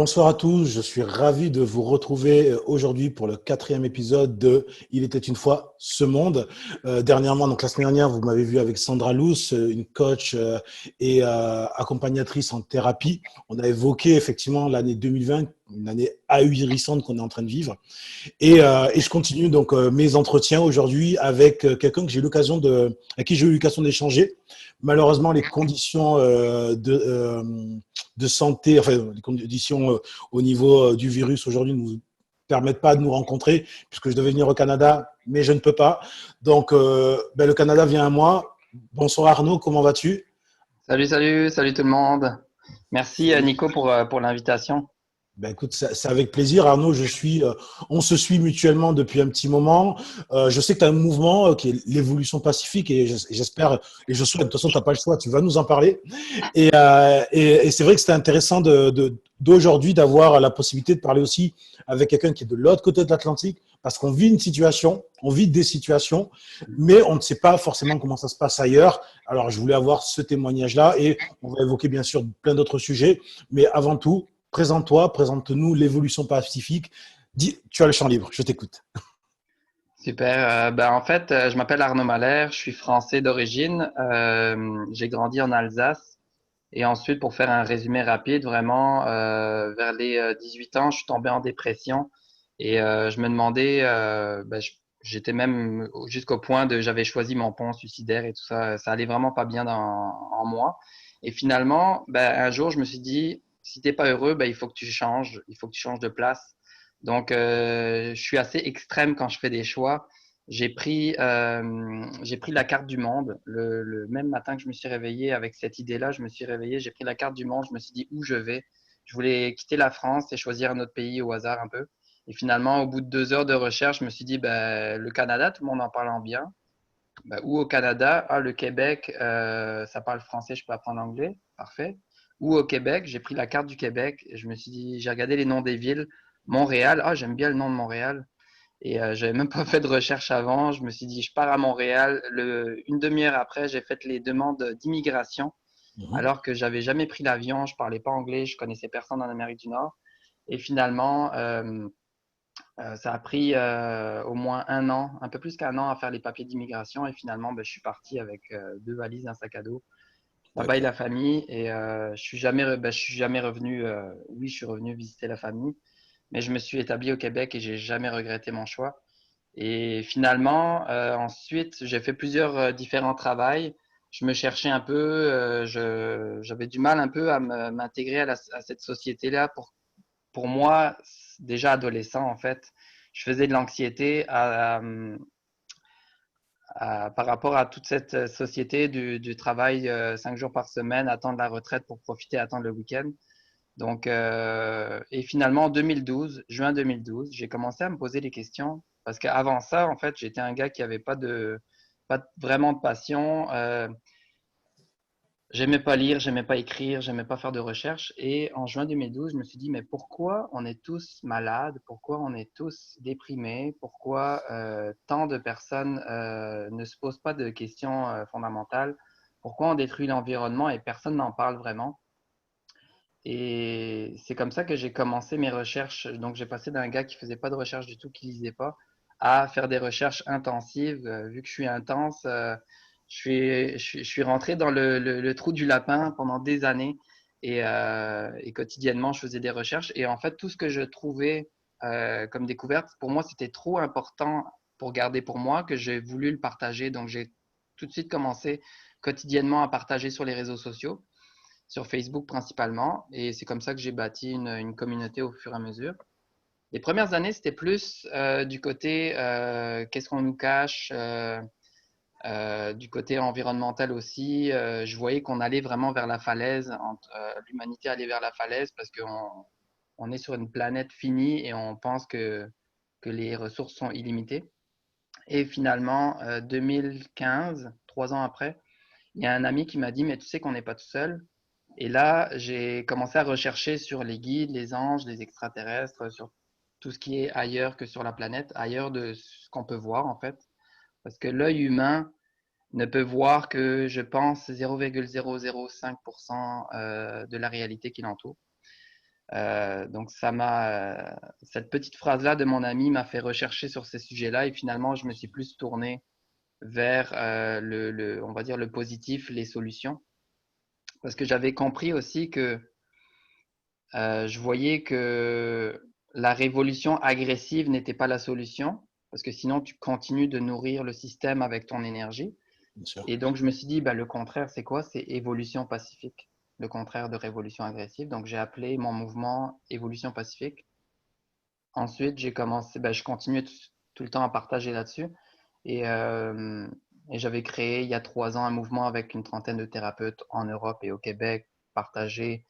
Bonsoir à tous, je suis ravi de vous retrouver aujourd'hui pour le quatrième épisode de Il était une fois ce monde. Dernièrement, donc la semaine dernière, vous m'avez vu avec Sandra Luce, une coach et accompagnatrice en thérapie. On a évoqué effectivement l'année 2020, une année ahurissante qu'on est en train de vivre. Et je continue donc mes entretiens aujourd'hui avec quelqu'un que j'ai eu l'occasion avec qui j'ai eu l'occasion d'échanger. Malheureusement, les conditions de santé, enfin les conditions au niveau du virus aujourd'hui ne nous permettent pas de nous rencontrer puisque je devais venir au Canada, mais je ne peux pas. Donc, le Canada vient à moi. Bonsoir Arnaud, comment vas-tu? Salut tout le monde. Merci Nico pour l'invitation. Ben écoute, c'est avec plaisir. Arnaud, on se suit mutuellement depuis un petit moment. Je sais que tu as un mouvement qui est l'évolution pacifique et j'espère et je souhaite, de toute façon, tu n'as pas le choix, tu vas nous en parler. Et c'est vrai que c'était intéressant d'aujourd'hui d'avoir la possibilité de parler aussi avec quelqu'un qui est de l'autre côté de l'Atlantique parce qu'on vit une situation, on vit des situations, mais on ne sait pas forcément comment ça se passe ailleurs. Alors, je voulais avoir ce témoignage-là et on va évoquer bien sûr plein d'autres sujets, mais avant tout, présente-toi, présente-nous l'évolution pacifique. Dis, tu as le champ libre, je t'écoute. Super. En fait, je m'appelle Arnaud Mahler, je suis français d'origine. J'ai grandi en Alsace. Et ensuite, pour faire un résumé rapide, vraiment, vers les 18 ans, je suis tombé en dépression. Et je me demandais, j'étais même jusqu'au point de, j'avais choisi mon pont suicidaire et tout ça. Ça allait vraiment pas bien en moi. Et finalement, un jour, je me suis dit, si t'es pas heureux, il faut que tu changes, il faut que tu changes de place. Donc, je suis assez extrême quand je fais des choix. J'ai pris la carte du monde. Le même matin que je me suis réveillé avec cette idée-là, je me suis réveillé, j'ai pris la carte du monde, je me suis dit où je vais. Je voulais quitter la France et choisir un autre pays au hasard un peu. Et finalement, au bout de 2 heures de recherche, je me suis dit, le Canada, tout le monde en parlant bien. Ou au Canada, le Québec, ça parle français, je peux apprendre anglais, parfait. Ou au Québec, j'ai pris la carte du Québec et je me suis dit, j'ai regardé les noms des villes. Montréal, j'aime bien le nom de Montréal. Et j'avais même pas fait de recherche avant. Je me suis dit, je pars à Montréal. Une demi-heure après, j'ai fait les demandes d'immigration, Mhm. alors que j'avais jamais pris l'avion, je parlais pas anglais, je connaissais personne en Amérique du Nord. Et finalement, ça a pris au moins un an, un peu plus qu'un an à faire les papiers d'immigration. Et finalement, je suis parti avec 2 valises, un sac à dos, là-bas et la D'accord. famille. Et je suis jamais revenu. Oui, je suis revenu visiter la famille, mais je me suis établi au Québec et j'ai jamais regretté mon choix. Et finalement, ensuite, j'ai fait plusieurs différents travails. Je me cherchais un peu, j'avais du mal un peu à m'intégrer à cette société-là. Pour moi, déjà adolescent, en fait, je faisais de l'anxiété par rapport à toute cette société du travail 5 jours par semaine, attendre la retraite pour profiter, attendre le week-end. Donc, et finalement, en 2012, juin 2012, j'ai commencé à me poser des questions parce qu'avant ça, en fait, j'étais un gars qui avait pas vraiment de passion. J'aimais pas lire, j'aimais pas écrire, j'aimais pas faire de recherche. Et en juin 2012, je me suis dit, mais pourquoi on est tous malades? Pourquoi on est tous déprimés? Pourquoi tant de personnes ne se posent pas de questions fondamentales? Pourquoi on détruit l'environnement et personne n'en parle vraiment? Et c'est comme ça que j'ai commencé mes recherches. Donc, j'ai passé d'un gars qui faisait pas de recherche du tout, qui lisait pas, à faire des recherches intensives. Vu que je suis intense, je suis rentré dans le trou du lapin pendant des années et quotidiennement, je faisais des recherches. Et en fait, tout ce que je trouvais comme découverte, pour moi, c'était trop important pour garder pour moi que j'ai voulu le partager. Donc, j'ai tout de suite commencé quotidiennement à partager sur les réseaux sociaux sur Facebook principalement. Et c'est comme ça que j'ai bâti une communauté au fur et à mesure. Les premières années, c'était plus du côté qu'est-ce qu'on nous cache, du côté environnemental aussi. Je voyais qu'on allait vraiment vers la falaise, l'humanité allait vers la falaise parce qu'on est sur une planète finie et on pense que les ressources sont illimitées. Et finalement, 2015, 3 ans après, il y a un ami qui m'a dit, mais tu sais qu'on n'est pas tout seul. Et là, j'ai commencé à rechercher sur les guides, les anges, les extraterrestres, sur tout ce qui est ailleurs que sur la planète, ailleurs de ce qu'on peut voir en fait. Parce que l'œil humain ne peut voir que, je pense, 0,005% de la réalité qui l'entoure. Donc cette petite phrase-là de mon ami m'a fait rechercher sur ces sujets-là et finalement je me suis plus tourné vers on va dire le positif, les solutions, parce que j'avais compris aussi que je voyais que la révolution agressive n'était pas la solution, parce que sinon tu continues de nourrir le système avec ton énergie. bien sûr. Et donc je me suis dit, bah, le contraire, c'est quoi? C'est évolution pacifique, le contraire de révolution agressive. Donc j'ai appelé mon mouvement évolution pacifique. Ensuite, j'ai commencé, bah, je continue tout le temps à partager là-dessus. Et, euh, et j'avais créé il y a 3 ans un mouvement avec une trentaine de thérapeutes en Europe et au Québec, partager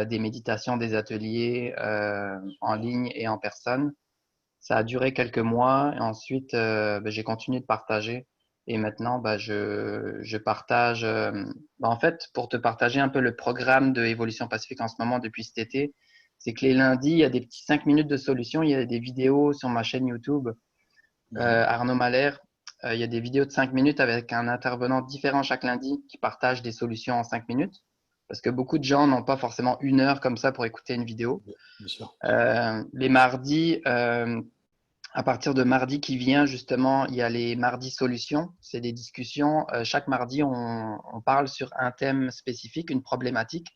des méditations, des ateliers en ligne et en personne. Ça a duré quelques mois et ensuite bah, j'ai continué de partager. Et maintenant, bah, je partage. Bah, en fait, pour te partager un peu le programme de Évolution Pacifique en ce moment depuis cet été, c'est que les lundis, il y a des petits 5 minutes de solution. Il y a des vidéos sur ma chaîne YouTube, Arnaud Mahler. Il y a des vidéos de 5 minutes avec un intervenant différent chaque lundi qui partage des solutions en 5 minutes. Parce que beaucoup de gens n'ont pas forcément 1 heure comme ça pour écouter une vidéo. Bien sûr. Les mardis, à partir de mardi qui vient, justement, il y a les mardis solutions. C'est des discussions. Chaque mardi, on parle sur un thème spécifique, une problématique,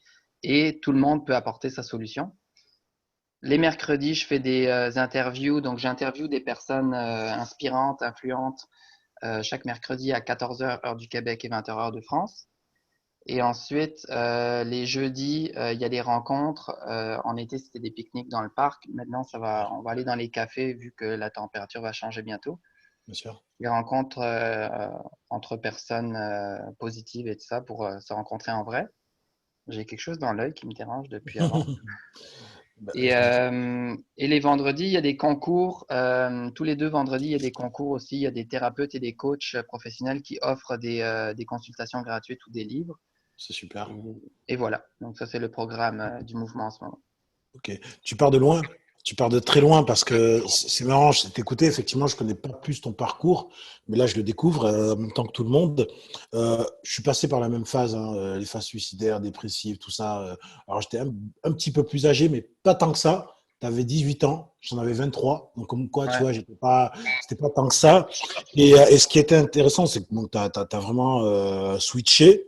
et tout le monde peut apporter sa solution. Les mercredis, je fais des interviews. Donc, j'interviewe des personnes inspirantes, influentes, chaque mercredi à 14 heures heure du Québec et 20 heures heure de France. Et ensuite, les jeudis, il y a des rencontres. En été, c'était des pique-niques dans le parc. Maintenant, on va aller dans les cafés vu que la température va changer bientôt. Bien sûr. Des rencontres entre personnes positives et tout ça pour se rencontrer en vrai. J'ai quelque chose dans l'œil qui me dérange depuis avant. Bah, Et les vendredis, il y a des concours. Tous les 2 vendredis, il y a des concours aussi. Il y a des thérapeutes et des coachs professionnels qui offrent des consultations gratuites ou des livres. c'est super. Et, et voilà, donc ça c'est le programme du mouvement en ce moment. Ok. Tu pars de loin. Tu pars de très loin parce que c'est marrant, je t'ai écouté, effectivement, je connais pas plus ton parcours, mais là, je le découvre en même temps que tout le monde. Je suis passé par la même phase, hein, les phases suicidaires, dépressives, tout ça. Alors, j'étais un petit peu plus âgé, mais pas tant que ça. Tu avais 18 ans, j'en avais 23. Donc, comme quoi, tu Ouais, vois, c'était pas tant que ça. Et ce qui était intéressant, c'est que tu as, vraiment switché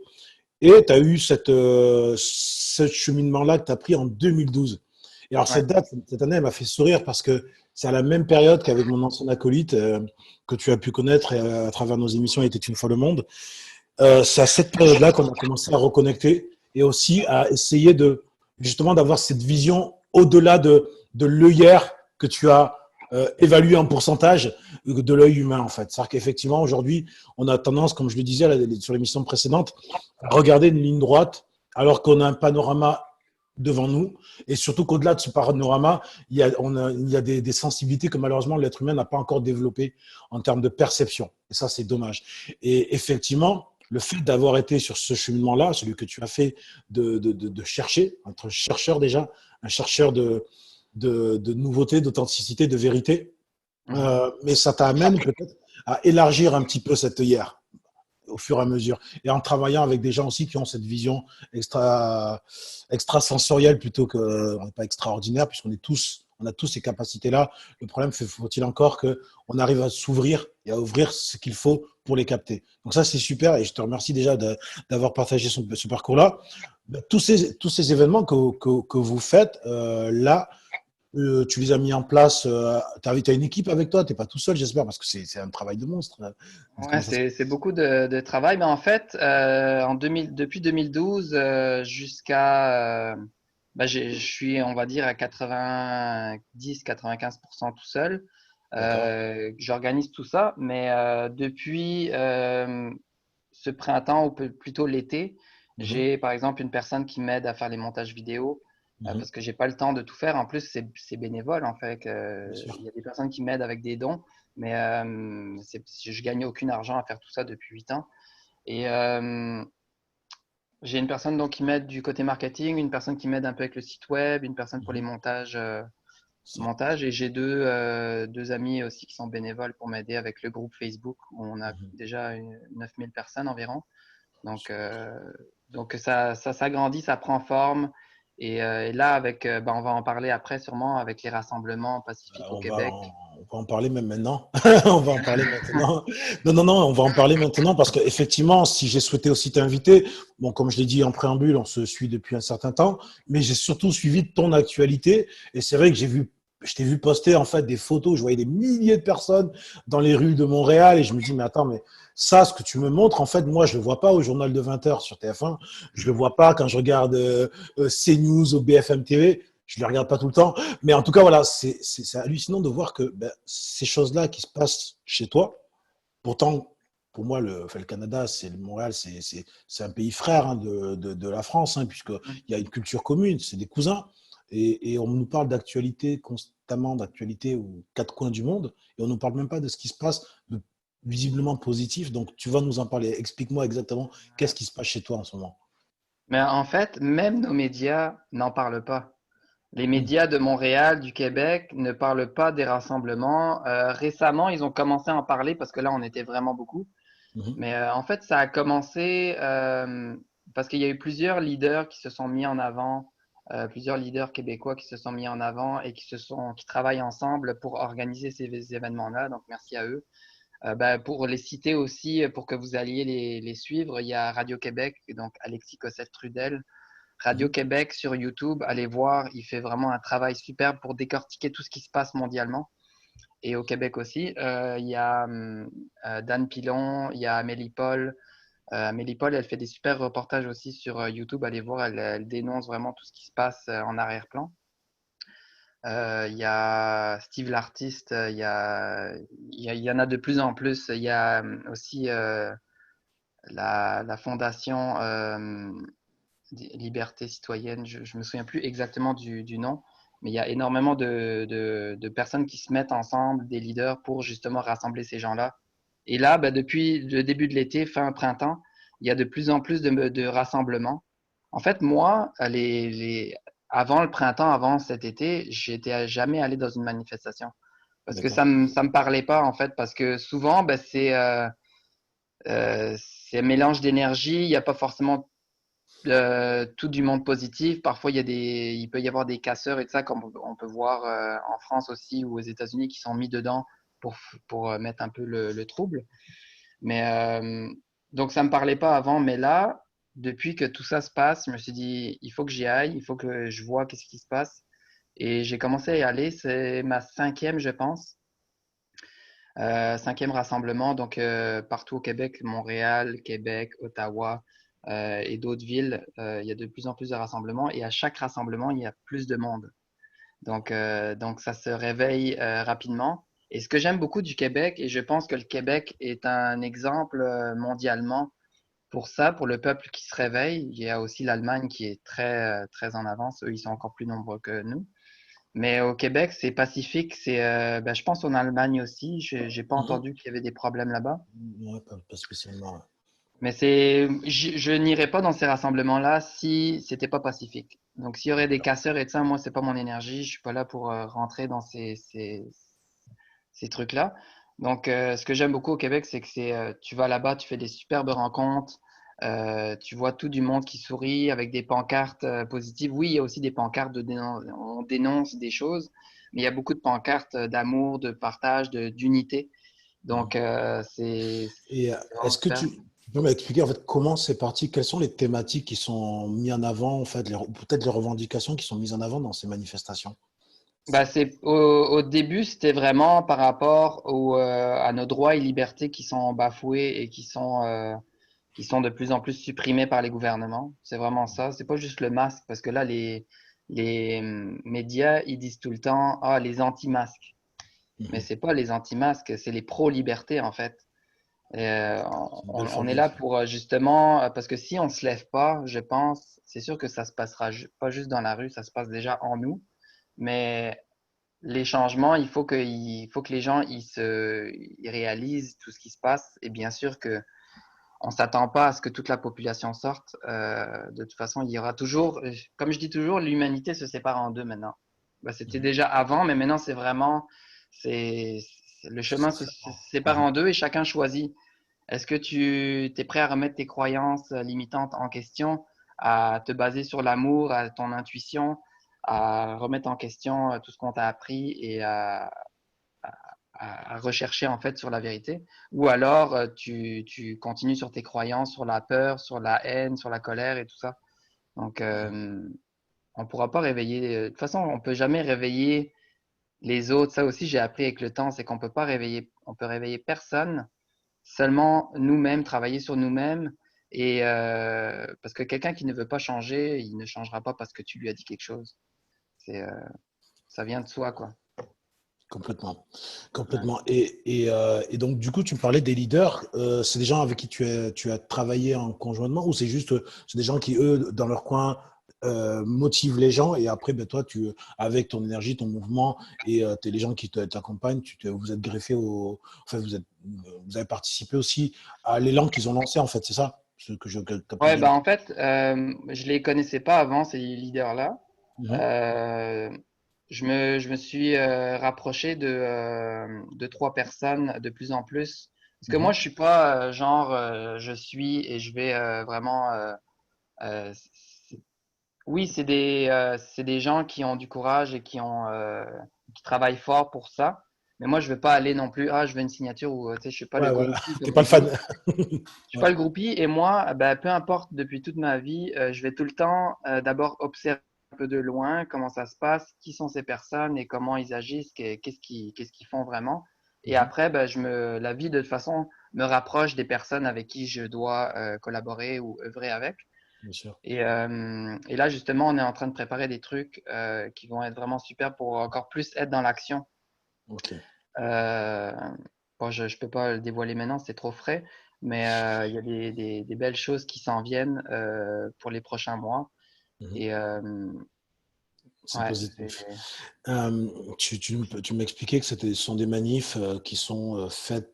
et tu as eu ce cheminement-là que tu as pris en 2012. Et alors, ouais. cette année, elle m'a fait sourire parce que c'est à la même période qu'avec mon ancien acolyte que tu as pu connaître à travers nos émissions Il était une fois le monde. C'est à cette période-là qu'on a commencé à reconnecter et aussi à essayer justement d'avoir cette vision au-delà de l'œillère que tu as évalué en pourcentage de l'œil humain, en fait. C'est-à-dire qu'effectivement, aujourd'hui, on a tendance, comme je le disais sur l'émission précédente, à regarder une ligne droite alors qu'on a un panorama devant nous et surtout qu'au-delà de ce panorama, il y a des sensibilités que malheureusement l'être humain n'a pas encore développées en termes de perception. Et ça, c'est dommage. Et effectivement, le fait d'avoir été sur ce cheminement-là, celui que tu as fait de chercher, être chercheur déjà, un chercheur de nouveauté, d'authenticité, de vérité, Mhm. mais ça t'amène peut-être à élargir un petit peu cette œillère au fur et à mesure. Et en travaillant avec des gens aussi qui ont cette vision extrasensorielle plutôt que pas extraordinaire, puisqu'on est tous, on a tous ces capacités-là. Le problème, faut-il encore qu'on arrive à s'ouvrir et à ouvrir ce qu'il faut pour les capter. Donc ça, c'est super et je te remercie déjà d'avoir partagé ce parcours-là. Tous ces événements que vous faites là, tu les as mis en place. Tu as une équipe avec toi, tu n'es pas tout seul, j'espère, parce que c'est un travail de monstre. Ouais, Comment ça se passe? c'est beaucoup de travail, mais en fait, depuis 2012 jusqu'à, bah, je suis, on va dire, à 90-95% tout seul. D'accord. J'organise tout ça, mais depuis ce printemps, ou plutôt l'été, Mhm. j'ai par exemple une personne qui m'aide à faire les montages vidéo Mhm. parce que j'ai pas le temps de tout faire. En plus, c'est bénévole en fait. Bien Il sûr. y a des personnes qui m'aident avec des dons, mais je gagne aucun argent à faire tout ça depuis 8 ans. Et j'ai une personne donc qui m'aide du côté marketing, une personne qui m'aide un peu avec le site web, une personne pour les Mhm. montages, Ça. et j'ai deux amis aussi qui sont bénévoles pour m'aider avec le groupe Facebook où on a Mhm. déjà 9000 personnes environ. Donc, ça s'agrandit, ça prend forme. Et là, on va en parler après sûrement avec les rassemblements pacifiques au On va Québec. on va en parler même maintenant. On va en parler maintenant. Non, non, non, on va en parler maintenant parce qu'effectivement, si j'ai souhaité aussi t'inviter, bon, comme je l'ai dit en préambule, on se suit depuis un certain temps, mais j'ai surtout suivi ton actualité. Et c'est vrai que je t'ai vu poster en fait des photos. Je voyais des milliers de personnes dans les rues de Montréal et je me dis, mais attends, mais ça, ce que tu me montres, en fait, moi, je le vois pas au journal de 20 heures sur TF1. Je le vois pas quand je regarde CNews ou BFM TV. Je ne les regarde pas tout le temps. Mais en tout cas, voilà, c'est hallucinant de voir que ben, ces choses-là qui se passent chez toi, pourtant, pour moi, le Canada, c'est le Montréal, c'est un pays frère hein, de la France, hein, puisqu'il y a une culture commune, c'est des cousins. Et on nous parle d'actualité constamment, d'actualité aux quatre coins du monde, et on ne nous parle même pas de ce qui se passe de visiblement positif. Donc, tu vas nous en parler. Explique-moi exactement qu'est-ce qui se passe chez toi en ce moment. Mais en fait, même nos médias n'en parlent pas. Les Mmh. médias de Montréal, du Québec ne parlent pas des rassemblements. Récemment, ils ont commencé à en parler parce que là, on était vraiment beaucoup. Mmh. Mais en fait, ça a commencé parce qu'il y a eu plusieurs leaders qui se sont mis en avant, plusieurs leaders québécois qui se sont mis en avant et qui travaillent ensemble pour organiser ces événements-là. Donc, merci à eux. Pour les citer aussi, pour que vous alliez les suivre, il y a Radio-Québec, donc Alexis Cossette-Trudel. Mmh. Radio-Québec sur YouTube, allez voir, il fait vraiment un travail superbe pour décortiquer tout ce qui se passe mondialement. Et au Québec aussi, il y a Dan Pilon, il y a Amélie Paul. Amélie Paul, elle fait des super reportages aussi sur YouTube. Allez voir, elle dénonce vraiment tout ce qui se passe en arrière-plan. Il y a Steve l'artiste, il y en a de plus en plus. Il y a aussi la fondation Liberté citoyenne, je ne me souviens plus exactement du nom, mais il y a énormément de personnes qui se mettent ensemble, des leaders, pour justement rassembler ces gens-là. Et là, depuis le début de l'été, fin printemps, il y a de plus en plus de rassemblements. En fait, moi, avant le printemps, avant cet été, j'étais jamais allé dans une manifestation parce que D'accord. ça me parlait pas en fait, parce que souvent, c'est un mélange d'énergie. Il n'y a pas forcément tout du monde positif. Parfois, il peut y avoir des casseurs et de ça, comme on peut voir en France aussi ou aux États-Unis, qui sont mis dedans pour mettre un peu le trouble. Mais donc, ça me parlait pas avant. Mais là, depuis que tout ça se passe, je me suis dit, il faut que j'y aille, il faut que je vois qu'est-ce qui se passe. Et j'ai commencé à y aller. C'est ma cinquième, je pense. Cinquième rassemblement, donc partout au Québec, Montréal, Québec, Ottawa et d'autres villes, il y a de plus en plus de rassemblements et à chaque rassemblement, il y a plus de monde. Donc ça se réveille rapidement. Et ce que j'aime beaucoup du Québec, et je pense que le Québec est un exemple mondialement pour ça, pour le peuple qui se réveille. Il y a aussi l'Allemagne qui est très en avance. Eux, ils sont encore plus nombreux que nous. Mais au Québec, c'est pacifique. Je pense en Allemagne aussi. J'ai pas Mmh. entendu qu'il y avait des problèmes là-bas. Ouais, pas spécialement. Mais je n'irais pas dans ces rassemblements-là si c'était pas pacifique. Donc, s'il y aurait des casseurs et de ça, moi, c'est pas mon énergie. Je suis pas là pour rentrer dans ces trucs-là. Donc, ce que j'aime beaucoup au Québec, c'est que tu vas là-bas, tu fais des superbes rencontres, tu vois tout du monde qui sourit avec des pancartes positives. Oui, il y a aussi des pancartes on dénonce des choses, mais il y a beaucoup de pancartes d'amour, de partage, d'unité. Mhm. Donc, Et c'est vraiment est-ce que super. tu peux m'expliquer en fait comment c'est parti, quelles sont les thématiques qui sont mises en avant, en fait, ou peut-être les revendications qui sont mises en avant dans ces manifestations? Au début, c'était vraiment par rapport à nos droits et libertés qui sont bafoués et qui sont de plus en plus supprimés par les gouvernements. C'est vraiment ça. C'est pas juste le masque, parce que là, les médias, ils disent tout le temps, ah, les anti-masques. Mais Mhm. c'est pas les anti-masques, c'est les pro-liberté, en fait. C'est une belle On est là formulation. pour justement, parce que si on se lève pas, je pense, c'est sûr que ça se passera pas juste dans la rue, ça se passe déjà en nous. Mais les changements, il faut que les gens ils réalisent tout ce qui se passe. Et bien sûr que on s'attend pas à ce que toute la population sorte. De toute façon, il y aura toujours, comme je dis toujours, l'humanité se sépare en deux maintenant. C'était Mhm. déjà avant, mais maintenant c'est vraiment, le chemin C'est se très fort. sépare Mhm. en deux et chacun choisit. Est-ce que tu es prêt à remettre tes croyances limitantes en question? à te baser sur l'amour, à ton intuition, à remettre en question tout ce qu'on t'a appris et à rechercher en fait sur la vérité. Ou alors tu continues sur tes croyances, sur la peur, sur la haine, sur la colère et tout ça. Donc on pourra pas réveiller. De toute façon, on peut jamais réveiller les autres. Ça aussi, j'ai appris avec le temps, c'est qu'on peut pas réveiller, on peut réveiller personne, seulement nous-mêmes, travailler sur nous-mêmes. Et parce que quelqu'un qui ne veut pas changer, il ne changera pas parce que tu lui as dit quelque chose. C'est, ça vient de soi, quoi. Complètement. Ouais. Complètement. Et donc, du coup, tu me parlais des leaders. C'est des gens avec qui tu as travaillé en conjointement ou c'est juste, c'est des gens qui, eux, dans leur coin, motivent les gens et après, ben, toi, avec ton énergie, ton mouvement et les gens qui t'accompagnent, vous êtes greffé enfin, vous avez participé aussi à l'élan qu'ils ont lancé, en fait, c'est ça? Ce que je capte Ouais, bien. bah en fait, je les connaissais pas avant ces leaders-là. Mhm. Euh, je me suis rapproché de trois personnes de plus en plus. Parce que moi, Mhm. je suis pas genre, je suis et je vais vraiment. Euh, c'est- oui, c'est des gens qui ont du courage et qui travaillent fort pour ça. Mais moi, je veux pas aller non plus. Ah, je veux une signature ou tu sais, je suis pas le Ouais, voilà. groupie T'es comme pas on le fan. dit. Je suis Ouais, pas le groupie et moi, bah, peu importe, depuis toute ma vie, je vais tout le temps d'abord observer un peu de loin comment ça se passe, qui sont ces personnes et comment ils agissent, qu'est-ce qu'ils font vraiment. Et Mhm. après, bah, la vie de toute façon me rapproche des personnes avec qui je dois collaborer ou œuvrer avec. Bien sûr. Et là, justement, on est en train de préparer des trucs qui vont être vraiment super pour encore plus être dans l'action. Ok. Euh, bon, je ne peux pas le dévoiler maintenant, c'est trop frais, mais il y a des belles choses qui s'en viennent pour les prochains mois. Mhm. Et C'est ouais, positif. Tu m'expliquais que ce sont des manifs qui sont faites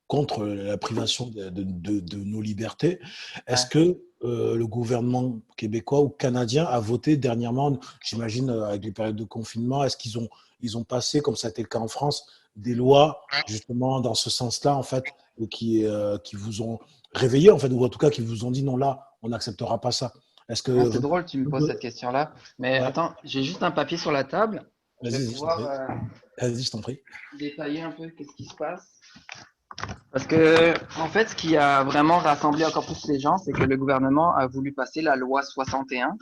contre la privation de nos libertés. Est-ce ouais. que le gouvernement québécois ou canadien a voté dernièrement, j'imagine avec les périodes de confinement, est-ce ils ont passé, comme ça a été le cas en France, des lois justement dans ce sens-là, en fait, et qui vous ont réveillé, en fait, ou en tout cas qui vous ont dit non, là, on n'acceptera pas ça. Est-ce que Non, c'est votre... drôle, tu me poses cette question-là. Mais Ouais, attends, j'ai juste un papier sur la table. Je vais vas-y, je t'en pouvoir prie. Vas-y, je t'en prie. détailler un peu qu'est-ce qui se passe. Parce que, en fait, ce qui a vraiment rassemblé encore plus les gens, c'est que le gouvernement a voulu passer la loi 61.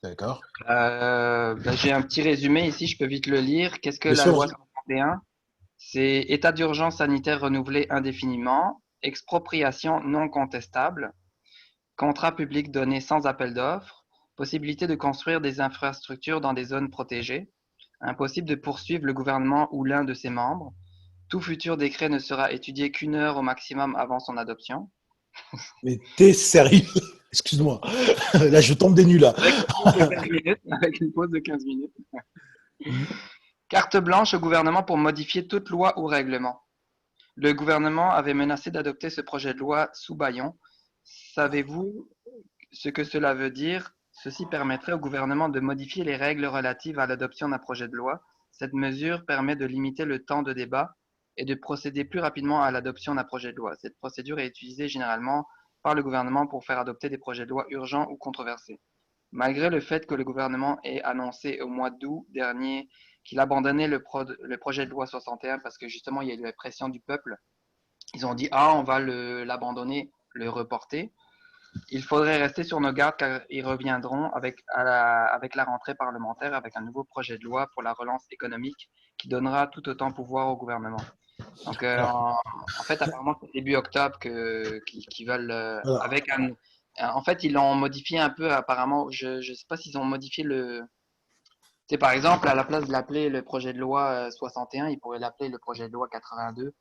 D'accord. Bah, j'ai un petit résumé ici, je peux vite le lire. Qu'est-ce que Bien la sûr, loi vas-y. 61? C'est état d'urgence sanitaire renouvelé indéfiniment, expropriation non contestable, contrat public donné sans appel d'offres, possibilité de construire des infrastructures dans des zones protégées, impossible de poursuivre le gouvernement ou l'un de ses membres, tout futur décret ne sera étudié qu'une heure au maximum avant son adoption. Mais t'es sérieux? Excuse-moi. Là, je tombe des nues, là. Avec une pause de 15 minutes. Avec une pause de 15 minutes. Mhm. Carte blanche au gouvernement pour modifier toute loi ou règlement. Le gouvernement avait menacé d'adopter ce projet de loi sous bâillon. Savez-vous ce que cela veut dire? Ceci permettrait au gouvernement de modifier les règles relatives à l'adoption d'un projet de loi. Cette mesure permet de limiter le temps de débat et de procéder plus rapidement à l'adoption d'un projet de loi. Cette procédure est utilisée généralement par le gouvernement pour faire adopter des projets de loi urgents ou controversés. Malgré le fait que le gouvernement ait annoncé au mois d'août dernier qu'il abandonnait le projet de loi 61 parce que justement il y a eu la pression du peuple, ils ont dit ah on va l'abandonner, le reporter. Il faudrait rester sur nos gardes car ils reviendront avec la rentrée parlementaire avec un nouveau projet de loi pour la relance économique qui donnera tout autant pouvoir au gouvernement. Donc Alors, en fait apparemment c'est début octobre qui veulent voilà. avec un en fait ils l'ont modifié un peu apparemment je sais pas s'ils ont modifié le c'est par exemple à la place de l'appeler le projet de loi 61 ils pourraient l'appeler le projet de loi 82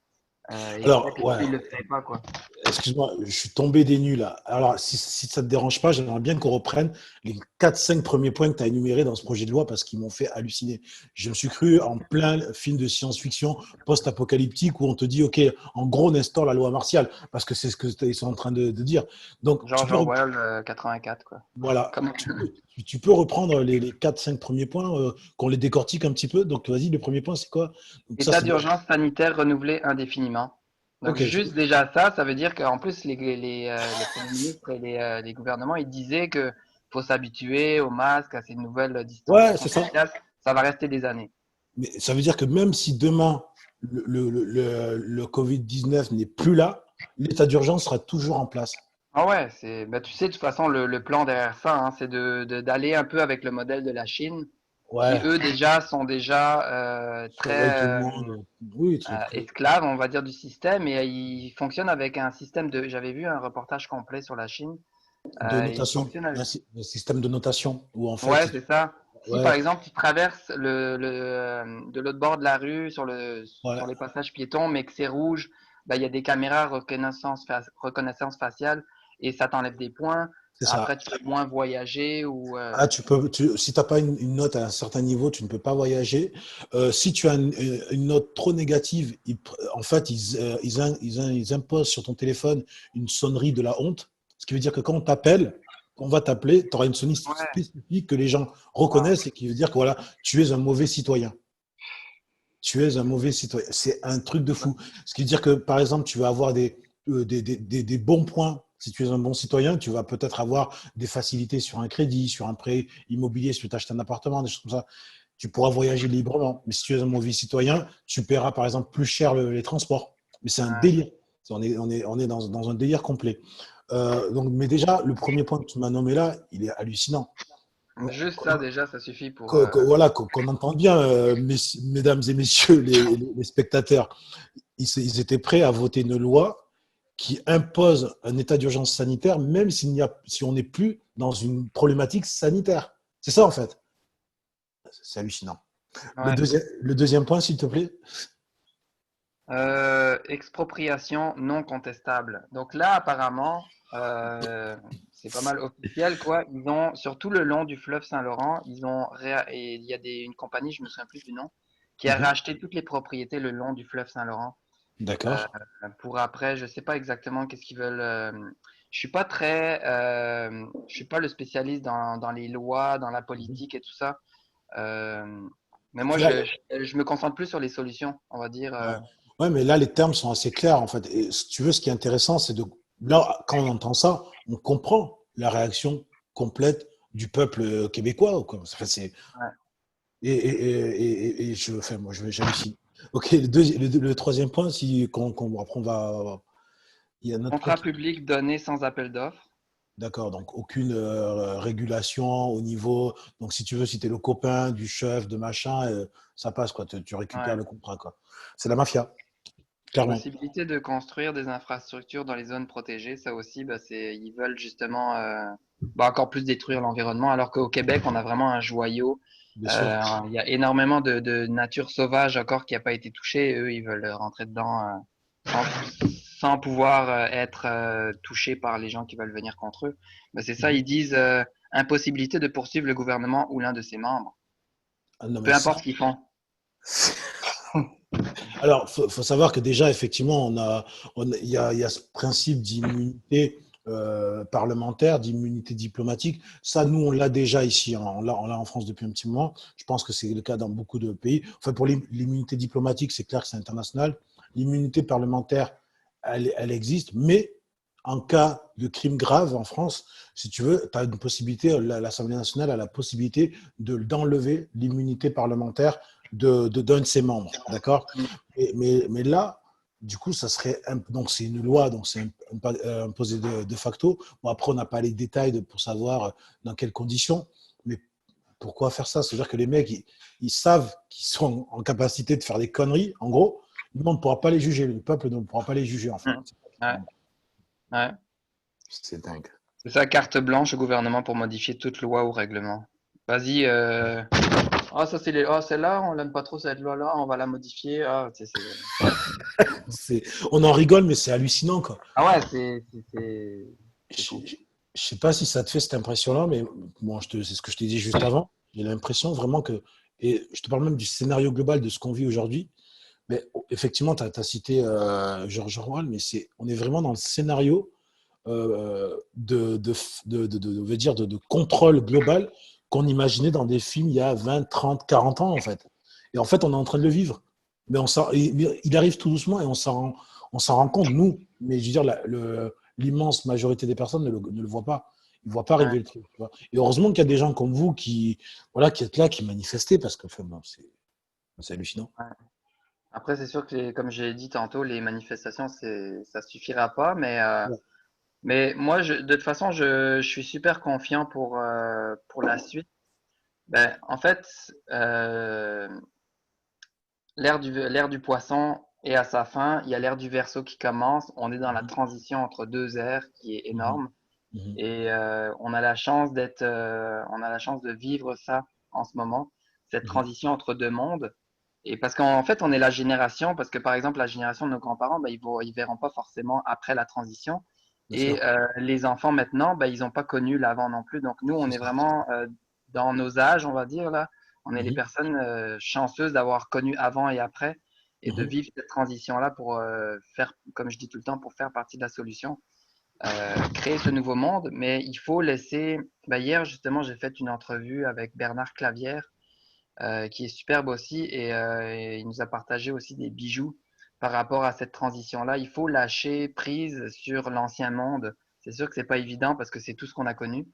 et Alors, peut-être ouais. qu'ils le feraient pas quoi. Excuse-moi, je suis tombé des nues là. Alors, si ça ne te dérange pas, j'aimerais bien qu'on reprenne les 4-5 premiers points que tu as énumérés dans ce projet de loi parce qu'ils m'ont fait halluciner. Je me suis cru en plein film de science-fiction post-apocalyptique où on te dit, OK, en gros, on instaure la loi martiale parce que c'est ce qu'ils sont en train de dire. Donc, George Orwell 84 quoi. voilà, Comme tu peux reprendre les 4-5 premiers points, qu'on les décortique un petit peu. Donc, vas-y, le premier point, c'est quoi? Donc, ça, état c'est d'urgence sanitaire renouvelé indéfiniment. Donc Ok. juste déjà ça, ça veut dire qu'en plus les premiers ministres et les gouvernements, ils disaient que faut s'habituer au masque, à ces nouvelles Ouais, distanciations c'est ça. sociales. Ça va rester des années. Mais ça veut dire que même si demain, le Covid-19 n'est plus là, l'état d'urgence sera toujours en place. Ah ouais, bah tu sais, de toute façon, le plan derrière ça, hein, c'est d'aller un peu avec le modèle de la Chine, qui Ouais, eux déjà sont déjà surveille tout le très monde. Oui, très. esclaves, on va dire, du système, et ils fonctionnent avec un système de. J'avais vu un reportage complet sur la Chine. De Ils notation, fonctionnent avec. un système de notation où en fait, Ouais, c'est ça. Si par ouais, exemple tu traverses de l'autre bord de la rue ouais, sur les passages piétons, mais que c'est rouge, bah, il y a des caméras reconnaissance faciale et ça t'enlève des points. c'est ça. Après, tu peux moins voyager ou Ah, si tu n'as pas une note à un certain niveau, tu ne peux pas voyager. Si tu as une note trop négative, en fait, ils imposent sur ton téléphone une sonnerie de la honte. Ce qui veut dire que quand on t'appelle, on va t'appeler, tu auras une sonnerie ouais. spécifique que les gens Ah, reconnaissent et qui veut dire que voilà, tu es un mauvais citoyen. Tu es un mauvais citoyen. C'est un truc de fou. Ce qui veut dire que, par exemple, tu vas avoir des bons points. Si tu es un bon citoyen, tu vas peut-être avoir des facilités sur un crédit, sur un prêt immobilier, si tu achètes un appartement, des choses comme ça. Tu pourras voyager librement. Mais si tu es un mauvais citoyen, tu paieras, par exemple, plus cher les transports. Mais c'est un ouais. délire. On est dans un délire complet. Donc, mais déjà, le premier point que tu m'as nommé là, il est hallucinant. Juste ça déjà, ça suffit pour. Voilà, qu'on entende bien, mesdames et messieurs les spectateurs, ils étaient prêts à voter une loi qui impose un état d'urgence sanitaire, même si on n'est plus dans une problématique sanitaire. C'est ça, en fait. C'est hallucinant. Ouais. Le deuxième point, s'il te plaît. Expropriation non contestable. Donc là, apparemment, c'est pas mal officiel, quoi. Ils ont, sur tout le long du fleuve Saint-Laurent, et il y a une compagnie, je me souviens plus du nom, qui a Mhm. racheté toutes les propriétés le long du fleuve Saint-Laurent. Euh, D'accord. pour après, je sais pas exactement qu'est-ce qu'ils veulent. Je suis pas le spécialiste dans les lois, dans la Mhm. politique et tout ça. Euh, mais moi, Là, je me concentre plus sur les solutions, on va dire. ouais. Ouais, mais là, les termes sont assez clairs, en fait. Et si tu veux, ce qui est intéressant, c'est de. Là, quand on entend ça, on comprend la réaction complète du peuple québécois, quoi. Enfin, Ouais. et enfin, moi, j'hallucine. Ok, le troisième point, après, il y a un autre point Contrat public donné sans appel d'offres. d'accord, donc aucune régulation au niveau. Donc, si tu veux, si tu es le copain du chef, de machin, ça passe, quoi. Tu récupères Ouais. le contrat, quoi. C'est la mafia, clairement. Possibilité de construire des infrastructures dans les zones protégées, ça aussi, bah, ils veulent justement bah, encore plus détruire l'environnement, alors qu'au Québec, on a vraiment un joyau. Bien sûr. Il y a énormément de nature sauvage encore qui n'a pas été touchée. Eux, ils veulent rentrer dedans sans, sans pouvoir être touchés par les gens qui veulent venir contre eux. Bah, c'est ça, Mhm. ils disent impossibilité de poursuivre le gouvernement ou l'un de ses membres, Ah, non, mais peu ça. importe ce qu'ils font. Alors, faut savoir que déjà, effectivement, il y a ce principe d'immunité parlementaire, d'immunité diplomatique. Ça, nous, on l'a déjà ici, hein. On l'a en France depuis un petit moment. Je pense que c'est le cas dans beaucoup de pays. Enfin, pour l'immunité diplomatique, c'est clair que c'est international. L'immunité parlementaire, elle existe, mais en cas de crime grave en France, si tu veux, tu as une possibilité, l'Assemblée nationale a la possibilité d'enlever l'immunité parlementaire d'un de ses membres. D'accord? Mais là, du coup, ça serait. Donc, c'est une loi, donc c'est imposé de facto. Bon, après, on n'a pas les détails pour savoir dans quelles conditions. Mais pourquoi faire ça? C'est-à-dire que les mecs, ils savent qu'ils sont en capacité de faire des conneries, en gros. Nous, on ne pourra pas les juger. Le peuple ne pourra pas les juger, en fait. Ouais, ouais. C'est dingue. C'est ça, carte blanche au gouvernement pour modifier toute loi ou règlement. Vas-y, ah, ça c'est oh, celle-là, on l'aime pas trop cette loi-là, on va la modifier. Ah, On en rigole, mais c'est hallucinant, quoi. ah ouais, c'est Je fou. ne sais pas si ça te fait cette impression-là, mais bon, c'est ce que je t'ai dit juste avant. J'ai l'impression vraiment que, et je te parle même du scénario global de ce qu'on vit aujourd'hui, mais effectivement, tu as cité George Orwell, mais on est vraiment dans le scénario on va dire de contrôle global qu'on imaginait dans des films il y a 20, 30, 40 ans, en fait. Et en fait, on est en train de le vivre. Mais il arrive tout doucement et on s'en rend compte, nous, mais je veux dire, l'immense majorité des personnes ne le voient pas. Ils ne voient pas Ouais. arriver le truc. Tu vois. Et heureusement qu'il y a des gens comme vous qui, voilà, qui êtes là, qui manifestez, parce que enfin, bon, c'est hallucinant. Ouais. Après, c'est sûr que, comme j'ai dit tantôt, les manifestations, ça suffira pas, Ouais. mais moi, de toute façon, je suis super confiant pour la suite. Ben, en fait, l'ère du poisson est à sa fin. Il y a l'ère du Verseau qui commence. On est dans la Mhm, transition entre deux ères qui est mhm, énorme. mhm, Et on a la chance de vivre ça en ce moment, cette mhm. transition entre deux mondes. Et parce qu'en fait, on est la génération, parce que par exemple, la génération de nos grands-parents, bah, ils verront pas forcément après la transition. Bien Et sûr. les enfants maintenant, bah, ils n'ont pas connu l'avant non plus. Donc nous, on C'est est ça. vraiment dans nos âges, on va dire là. On est les Mhm, personnes chanceuses d'avoir connu avant et après et de mhm, vivre cette transition-là pour faire, comme je dis tout le temps, pour faire partie de la solution, créer ce nouveau monde. Mais il faut laisser. Bah, hier, justement, j'ai fait une entrevue avec Bernard Clavière qui est superbe aussi et il nous a partagé aussi des bijoux par rapport à cette transition-là. Il faut lâcher prise sur l'ancien monde. C'est sûr que c'est pas évident parce que c'est tout ce qu'on a connu,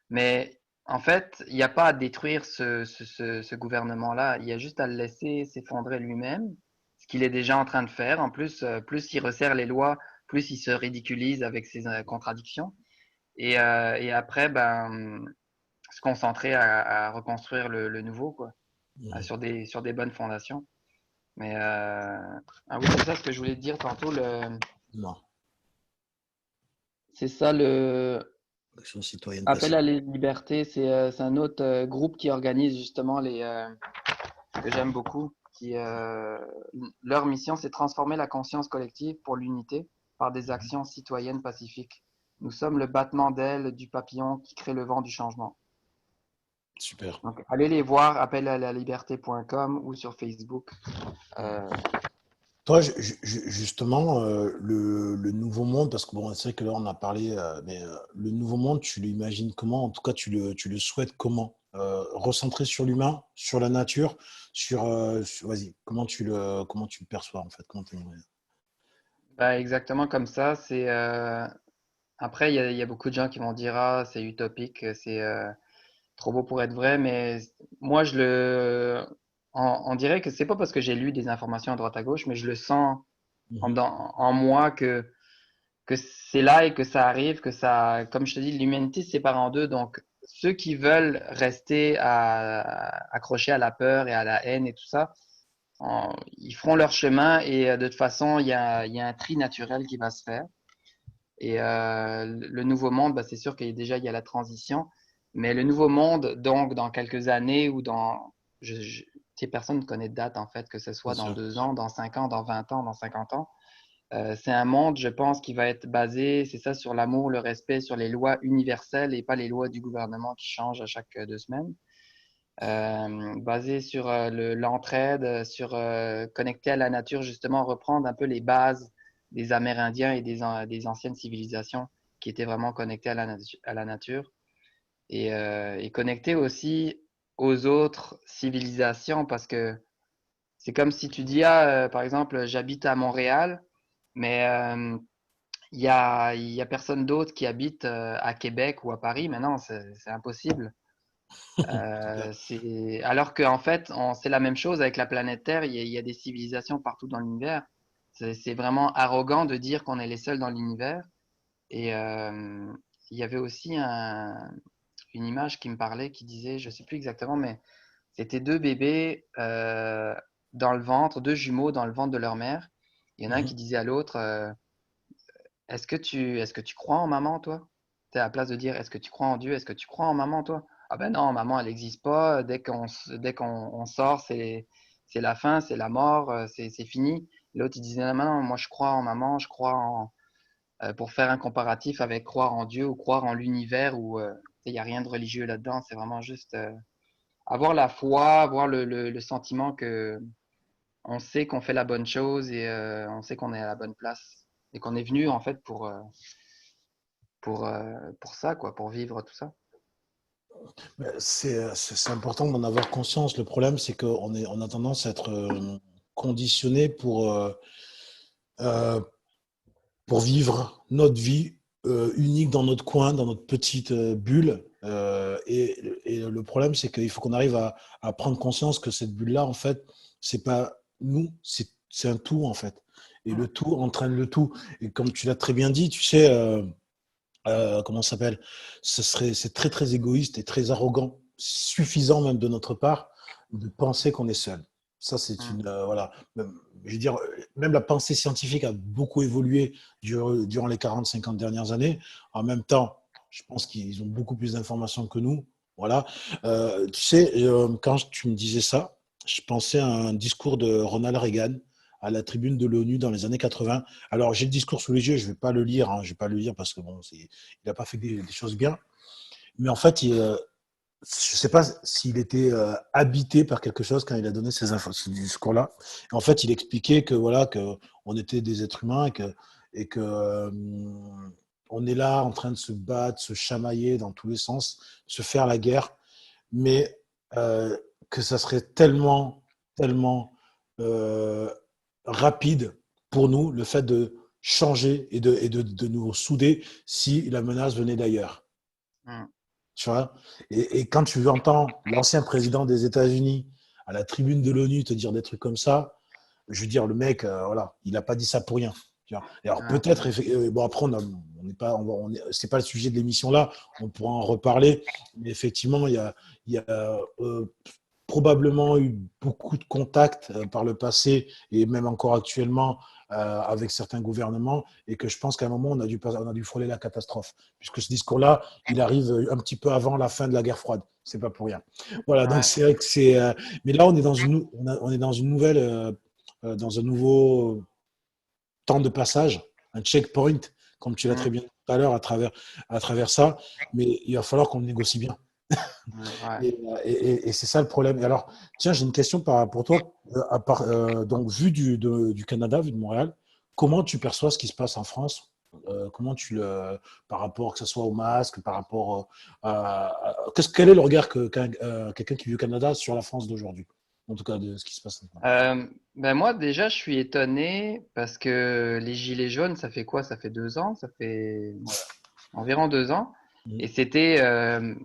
mais en fait, il n'y a pas à détruire ce gouvernement-là. Il y a juste à le laisser s'effondrer lui-même, ce qu'il est déjà en train de faire. En plus, plus il resserre les lois, plus il se ridiculise avec ses contradictions. Et après, ben, se concentrer à reconstruire le nouveau, quoi, mhm. sur des bonnes fondations. Mais ah oui, c'est ça ce que je voulais te dire tantôt. Non. C'est ça le Action citoyenne appel à pacifique. la liberté. C'est un autre groupe qui organise justement que j'aime beaucoup. Leur mission, c'est transformer la conscience collective pour l'unité par des Mhm. actions citoyennes pacifiques. Nous sommes le battement d'ailes du papillon qui crée le vent du changement. Super. Donc, allez les voir, appel à la liberté.com ou sur Facebook. Euh, Toi, justement, le nouveau monde, parce que bon, c'est vrai que là, on a parlé, mais le nouveau monde, tu l'imagines comment? En tout cas, tu le souhaites comment? Recentré sur l'humain, sur la nature, vas-y, comment tu le perçois en fait? Comment t'aimerais? Bah, exactement comme ça. Après, il y a beaucoup de gens qui vont dire ah c'est utopique, c'est trop beau pour être vrai, mais moi on dirait que c'est pas parce que j'ai lu des informations à droite à gauche, mais je le sens Mhm, en moi que c'est là et que ça arrive, que ça, comme je te dis, l'humanité se sépare en deux. Donc ceux qui veulent rester accrochés à la peur et à la haine et tout ça, ils feront leur chemin et de toute façon il y a un tri naturel qui va se faire. Et le nouveau monde, bah, c'est sûr qu'il y a déjà il y a la transition, mais le nouveau monde, donc dans quelques années ou personne ne connaît de date en fait, que ce bien soit dans sûr. 2 ans, dans 5 ans, dans 20 ans, dans 50 ans. C'est un monde, je pense, qui va être basé, c'est ça, sur l'amour, le respect, sur les lois universelles et pas les lois du gouvernement qui changent à chaque 2 semaines. Basé sur l'entraide, sur connecter à la nature, justement, reprendre un peu les bases des Amérindiens et des anciennes civilisations qui étaient vraiment connectées à la nature et connecter aussi aux autres civilisations parce que c'est comme si tu dis, ah, par exemple, j'habite à Montréal, mais il y a personne d'autre qui habite à Québec ou à Paris. Mais non, c'est impossible. C'est clair. Alors qu'en fait, c'est la même chose avec la planète Terre. Il y a des civilisations partout dans l'univers. C'est vraiment arrogant de dire qu'on est les seuls dans l'univers. Et il y avait aussi une image qui me parlait, qui disait, je sais plus exactement, mais c'était deux bébés dans le ventre, deux jumeaux dans le ventre de leur mère. Il y en a un Mhm. qui disait à l'autre, est-ce que tu crois en maman, toi? Tu à la place de dire, est-ce que tu crois en Dieu? Est-ce que tu crois en maman, toi? Ah ben non, maman, elle n'existe pas. Dès qu'on sort, c'est la fin, c'est la mort, c'est fini. L'autre, il disait, non, non, moi, je crois en maman, je crois pour faire un comparatif avec croire en Dieu ou croire en l'univers où il n'y a rien de religieux là-dedans. C'est vraiment juste avoir la foi, avoir le sentiment que on sait qu'on fait la bonne chose et on sait qu'on est à la bonne place et qu'on est venu en fait pour ça, quoi, pour vivre tout ça. C'est important d'en avoir conscience. Le problème, c'est qu'on a tendance à être conditionné euh, pour vivre notre vie unique dans notre coin, dans notre petite bulle. Et le problème, c'est qu'il faut qu'on arrive à prendre conscience que cette bulle-là, en fait, c'est pas nous, c'est un tout, en fait. Et le tout entraîne le tout. Et comme tu l'as très bien dit, tu sais, comment ça s'appelle? C'est très, très égoïste et très arrogant, suffisant même de notre part, de penser qu'on est seul. Ça, c'est Mm. une. Voilà. Je veux dire, même la pensée scientifique a beaucoup évolué durant les 40-50 dernières années. En même temps, je pense qu'ils ont beaucoup plus d'informations que nous. Voilà. Tu sais, quand tu me disais ça, je pensais à un discours de Ronald Reagan à la tribune de l'ONU dans les années 80. Alors, j'ai le discours sous les yeux, je ne vais pas le lire, hein, je vais pas le lire parce que bon, il n'a pas fait des choses bien. Mais en fait, je ne sais pas s'il était habité par quelque chose quand il a donné ce discours-là. En fait, il expliquait que voilà, que on était des êtres humains et que on est là en train de se battre, se chamailler dans tous les sens, se faire la guerre, mais que ça serait tellement, tellement euh, rapide pour nous, le fait de changer et de nous souder si la menace venait d'ailleurs. Mm. Tu vois, et quand tu entends l'ancien président des États-Unis à la tribune de l'ONU te dire des trucs comme ça, je veux dire, le mec, voilà, il n'a pas dit ça pour rien. Tu vois. Et alors Ouais. peut-être, bon après, on n'est pas, c'est pas le sujet de l'émission là, on pourra en reparler, mais effectivement, il y a probablement eu beaucoup de contacts par le passé et même encore actuellement avec certains gouvernements et que je pense qu'à un moment, on a dû frôler la catastrophe. Puisque ce discours-là, il arrive un petit peu avant la fin de la guerre froide. C'est pas pour rien. Voilà, donc Ouais. c'est vrai que c'est. Mais là, on est dans une nouvelle, dans un nouveau temps de passage, un checkpoint, comme tu l'as très Mm. bien dit tout à l'heure, à travers ça. Mais il va falloir qu'on le négocie bien. Ouais. Et c'est ça le problème. Et alors, tiens, j'ai une question pour toi. Donc, vu du Canada, vu de Montréal, comment tu perçois ce qui se passe en France? Comment par rapport que ce soit au masque, par rapport quel est le regard qu'un quelqu'un qui vit au Canada sur la France d'aujourd'hui, en tout cas de ce qui se passe maintenant. Ben moi, déjà, je suis étonné parce que les gilets jaunes, ça fait quoi? Ça fait 2 ans, ça fait environ 2 ans. Et Mhm.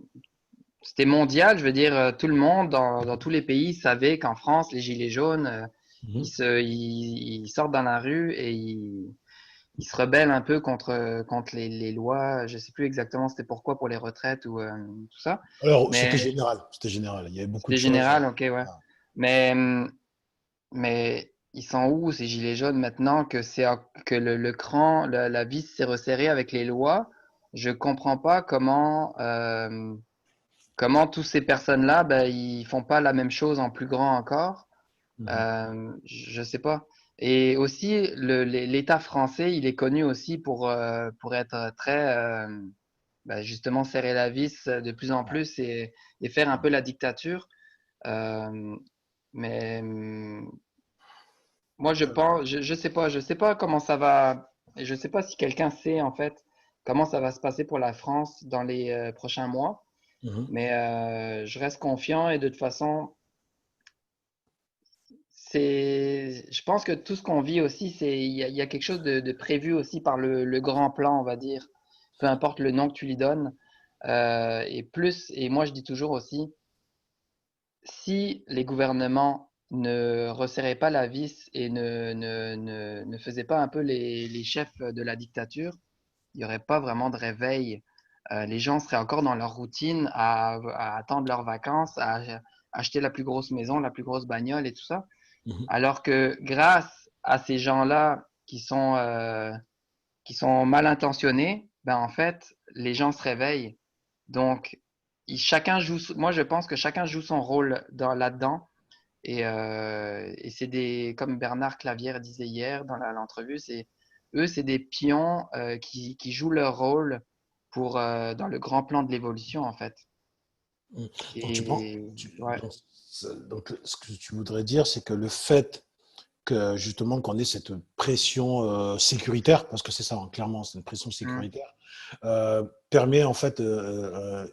c'était mondial, je veux dire, tout le monde dans tous les pays savait qu'en France, les gilets jaunes, Mhm. ils sortent dans la rue et ils se rebellent un peu contre les lois. Je sais plus exactement c'était pourquoi pour les retraites ou tout ça. Alors, c'était Mais général. C'était général. Il y avait beaucoup de c'était choses. général, ok, ouais. Mais, mais ils sont où ces gilets jaunes maintenant que le cran, la vis s'est resserrée avec les lois? Je comprends pas comment toutes ces personnes-là, ben, ils font pas la même chose en plus grand encore. Mhm. Je sais pas. Et aussi, l'État français, il est connu aussi pour être très, ben, justement, serrer la vis de plus en plus et faire un peu la dictature. Euh, mais moi, je pense, je sais pas comment ça va, et je sais pas si quelqu'un sait en fait comment ça va se passer pour la France dans les prochains mois. Mhm. Mais je reste confiant et de toute façon, je pense que tout ce qu'on vit aussi, il y a quelque chose de prévu aussi par le grand plan, on va dire. Peu importe le nom que tu lui donnes. Et moi je dis toujours aussi, si les gouvernements ne resserraient pas la vis et ne faisaient pas un peu les chefs de la dictature, il n'y aurait pas vraiment de réveil. Les gens seraient encore dans leur routine à attendre leurs vacances, à acheter la plus grosse maison, la plus grosse bagnole et tout ça. Mhm. Alors que grâce à ces gens-là qui sont mal intentionnés, ben en fait, les gens se réveillent. Donc, moi je pense que chacun joue son rôle là-dedans. Et c'est comme Bernard Clavière disait hier dans l'entrevue, c'est des pions qui jouent leur rôle dans le grand plan de l'évolution en fait. Mhm. Donc, Et ouais. donc, ce que tu voudrais dire, c'est que le fait que justement qu'on ait cette pression sécuritaire, parce que c'est ça, hein, clairement, c'est une pression Mm. sécuritaire, permet en fait un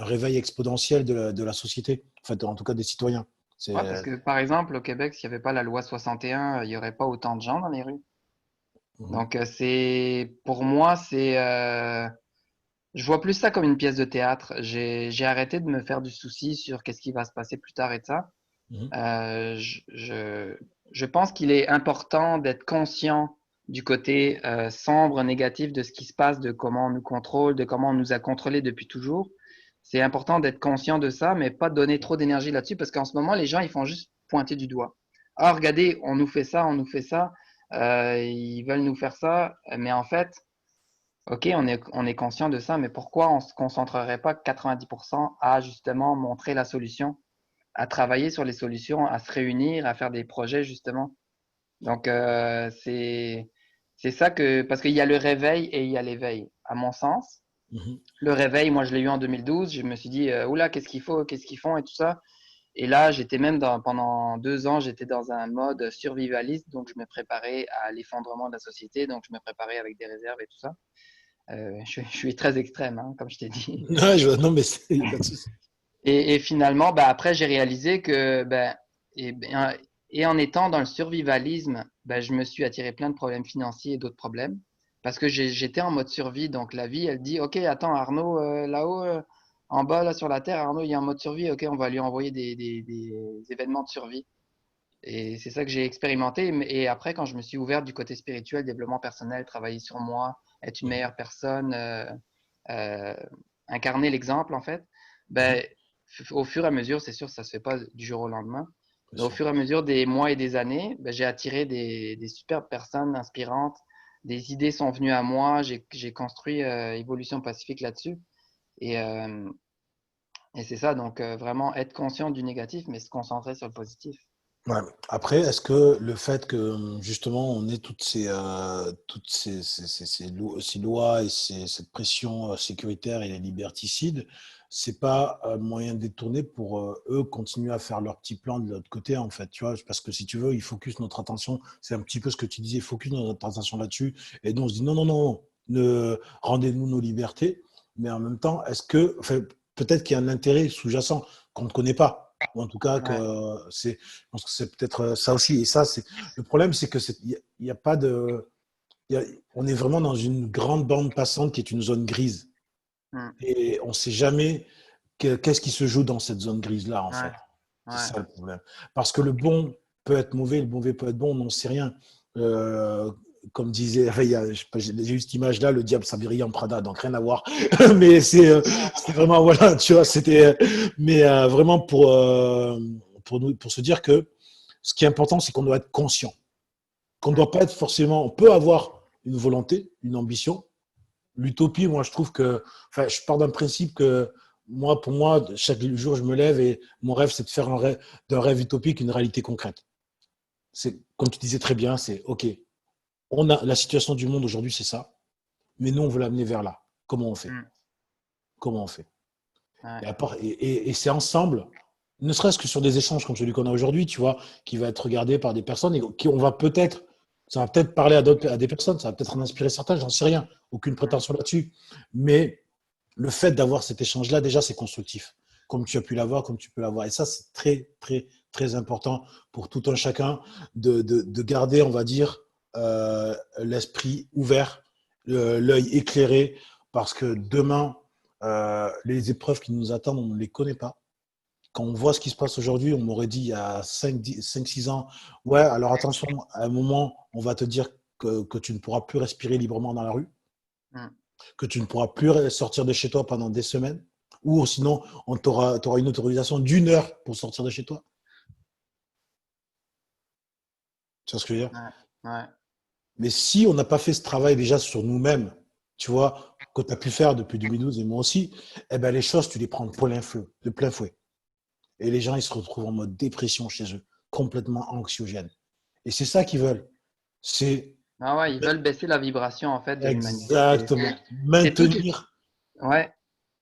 réveil exponentiel de la société, en fait, en tout cas des citoyens. Ouais, parce C'est que par exemple, au Québec, s'il n'y avait pas la loi 61, il n'y aurait pas autant de gens dans les rues. Mhm. Donc, pour moi, je vois plus ça comme une pièce de théâtre. J'ai arrêté de me faire du souci sur qu'est-ce qui va se passer plus tard et de ça. Mhm. Euh, je, je, je pense qu'il est important d'être conscient du côté sombre, négatif de ce qui se passe, de comment on nous contrôle, de comment on nous a contrôlés depuis toujours. C'est important d'être conscient de ça, mais pas donner trop d'énergie là-dessus, parce qu'en ce moment, les gens, ils font juste pointer du doigt. Ah, regardez, on nous fait ça, on nous fait ça, ils veulent nous faire ça, mais en fait, ok, on est conscient de ça, mais pourquoi on se concentrerait pas 90% à justement montrer la solution, à travailler sur les solutions, à se réunir, à faire des projets justement. Donc c'est ça que parce qu'il y a le réveil et il y a l'éveil. À mon sens, Mhm. le réveil, moi je l'ai eu en 2012. Je me suis dit oula qu'est-ce qu'il faut, qu'est-ce qu'ils font et tout ça. Et là j'étais même pendant 2 ans j'étais dans un mode survivaliste, donc je me préparais à l'effondrement de la société, donc je me préparais avec des réserves et tout ça. Je suis très extrême, hein, comme je t'ai dit. Ouais, non, mais il n'y a pas de souci. Et finalement, bah, après, j'ai réalisé que, et, ben, et en étant dans le survivalisme, bah, je me suis attiré plein de problèmes financiers et d'autres problèmes. Parce que j'étais en mode survie. Donc, la vie, elle dit, OK, attends, Arnaud, là-haut, en bas, là, sur la Terre, Arnaud, il est en mode survie. OK, on va lui envoyer des événements de survie. Et c'est ça que j'ai expérimenté. Et après, quand je me suis ouvert du côté spirituel, développement personnel, travailler sur moi, être une Mhm. meilleure personne, euh, incarner l'exemple, en fait, Mhm. ben, au fur et à mesure, c'est sûr, ça se fait pas du jour au lendemain, Bien mais au sûr. fur et à mesure des mois et des années, ben, j'ai attiré des superbes personnes inspirantes. Des idées sont venues à moi. J'ai construit Évolution Pacifique là-dessus. Et, euh, et c'est ça, donc vraiment être conscient du négatif, mais se concentrer sur le positif. Ouais. Après, est-ce que le fait que justement on ait toutes ces lois et cette pression sécuritaire et les liberticides, c'est pas un moyen détourné pour eux continuer à faire leur petit plan de l'autre côté en fait, tu vois, parce que si tu veux, ils focus notre attention, c'est un petit peu ce que tu disais, focus notre attention là-dessus, et nous on se dit non, non, non, ne rendez-nous nos libertés, mais en même temps, enfin, peut-être qu'il y a un intérêt sous-jacent qu'on ne connaît pas. Ou en tout cas, Ouais. je pense que c'est peut-être ça aussi. Et ça, c'est le problème, c'est que y a pas de, on est vraiment dans une grande bande passante qui est une zone grise. Mm. Et on ne sait jamais qu'est-ce qui se joue dans cette zone grise-là, en Ouais. fait. C'est Ouais. ça le problème. Parce que le bon peut être mauvais, le mauvais peut être bon, on n'en sait rien. Euh, Comme disait, enfin, je sais pas, j'ai eu cette image-là, le diable s'habillerait en Prada, donc rien à voir. Mais c'est vraiment, voilà, tu vois, mais vraiment pour se dire que ce qui est important, c'est qu'on doit être conscient. Qu'on ne Mm. doit pas être forcément, on peut avoir une volonté, une ambition. L'utopie, moi, je trouve que, enfin, je pars d'un principe que pour moi, chaque jour, je me lève et mon rêve, c'est de faire d'un rêve utopique une réalité concrète. C'est, comme tu disais très bien, c'est OK. On a la situation du monde aujourd'hui, c'est ça, mais nous, on veut l'amener vers là. Comment on fait? Mm. Comment on fait? Ouais. Et c'est ensemble, ne serait-ce que sur des échanges comme celui qu'on a aujourd'hui, tu vois, qui va être regardé par des personnes et qui on va peut-être, ça va peut-être parler à des personnes, ça va peut-être en inspirer certains, j'en sais rien, aucune Mm. prétention là-dessus. Mais le fait d'avoir cet échange-là, déjà, c'est constructif, comme tu as pu l'avoir, comme tu peux l'avoir. Et ça, c'est très, très, très important pour tout un chacun de garder, on va dire, l'esprit ouvert, l'œil éclairé, parce que demain, les épreuves qui nous attendent, on ne les connaît pas. Quand on voit ce qui se passe aujourd'hui, on m'aurait dit il y a 6 ans, ouais, alors attention, à un moment, on va te dire que tu ne pourras plus respirer librement dans la rue, Mm. que tu ne pourras plus sortir de chez toi pendant des semaines, ou sinon, t'auras une autorisation d'1 heure pour sortir de chez toi. Tu vois ce que je veux dire? Ouais. Ouais. Mais si on n'a pas fait ce travail déjà sur nous-mêmes, tu vois, que tu as pu faire depuis 2012 et moi aussi, eh ben les choses, tu les prends de plein fouet. Et les gens, ils se retrouvent en mode dépression chez eux, complètement anxiogène. Et c'est ça qu'ils veulent. C'est Ah ouais, ils veulent baisser la vibration en fait de l'humanité. exactement C'est tout, ouais,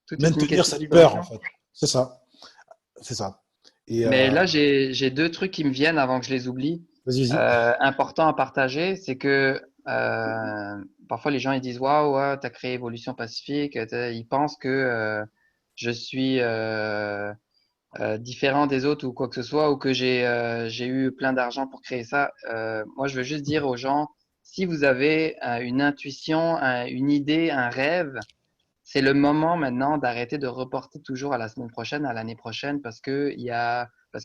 tout est une maintenir question de cette peur, en vibration. fait. C'est ça, c'est ça. Et Mais là, j'ai deux trucs qui me viennent avant que je les oublie, vas-y, vas-y. importants à partager. C'est que parfois les gens ils disent waouh, ouais, t'as créé Évolution Pacifique. Ils pensent que je suis différent des autres ou quoi que ce soit, ou que j'ai eu plein d'argent pour créer ça. Moi, je veux juste dire aux gens, si vous avez une intuition, une idée, un rêve, c'est le moment maintenant d'arrêter de reporter toujours à la semaine prochaine, à l'année prochaine, parce que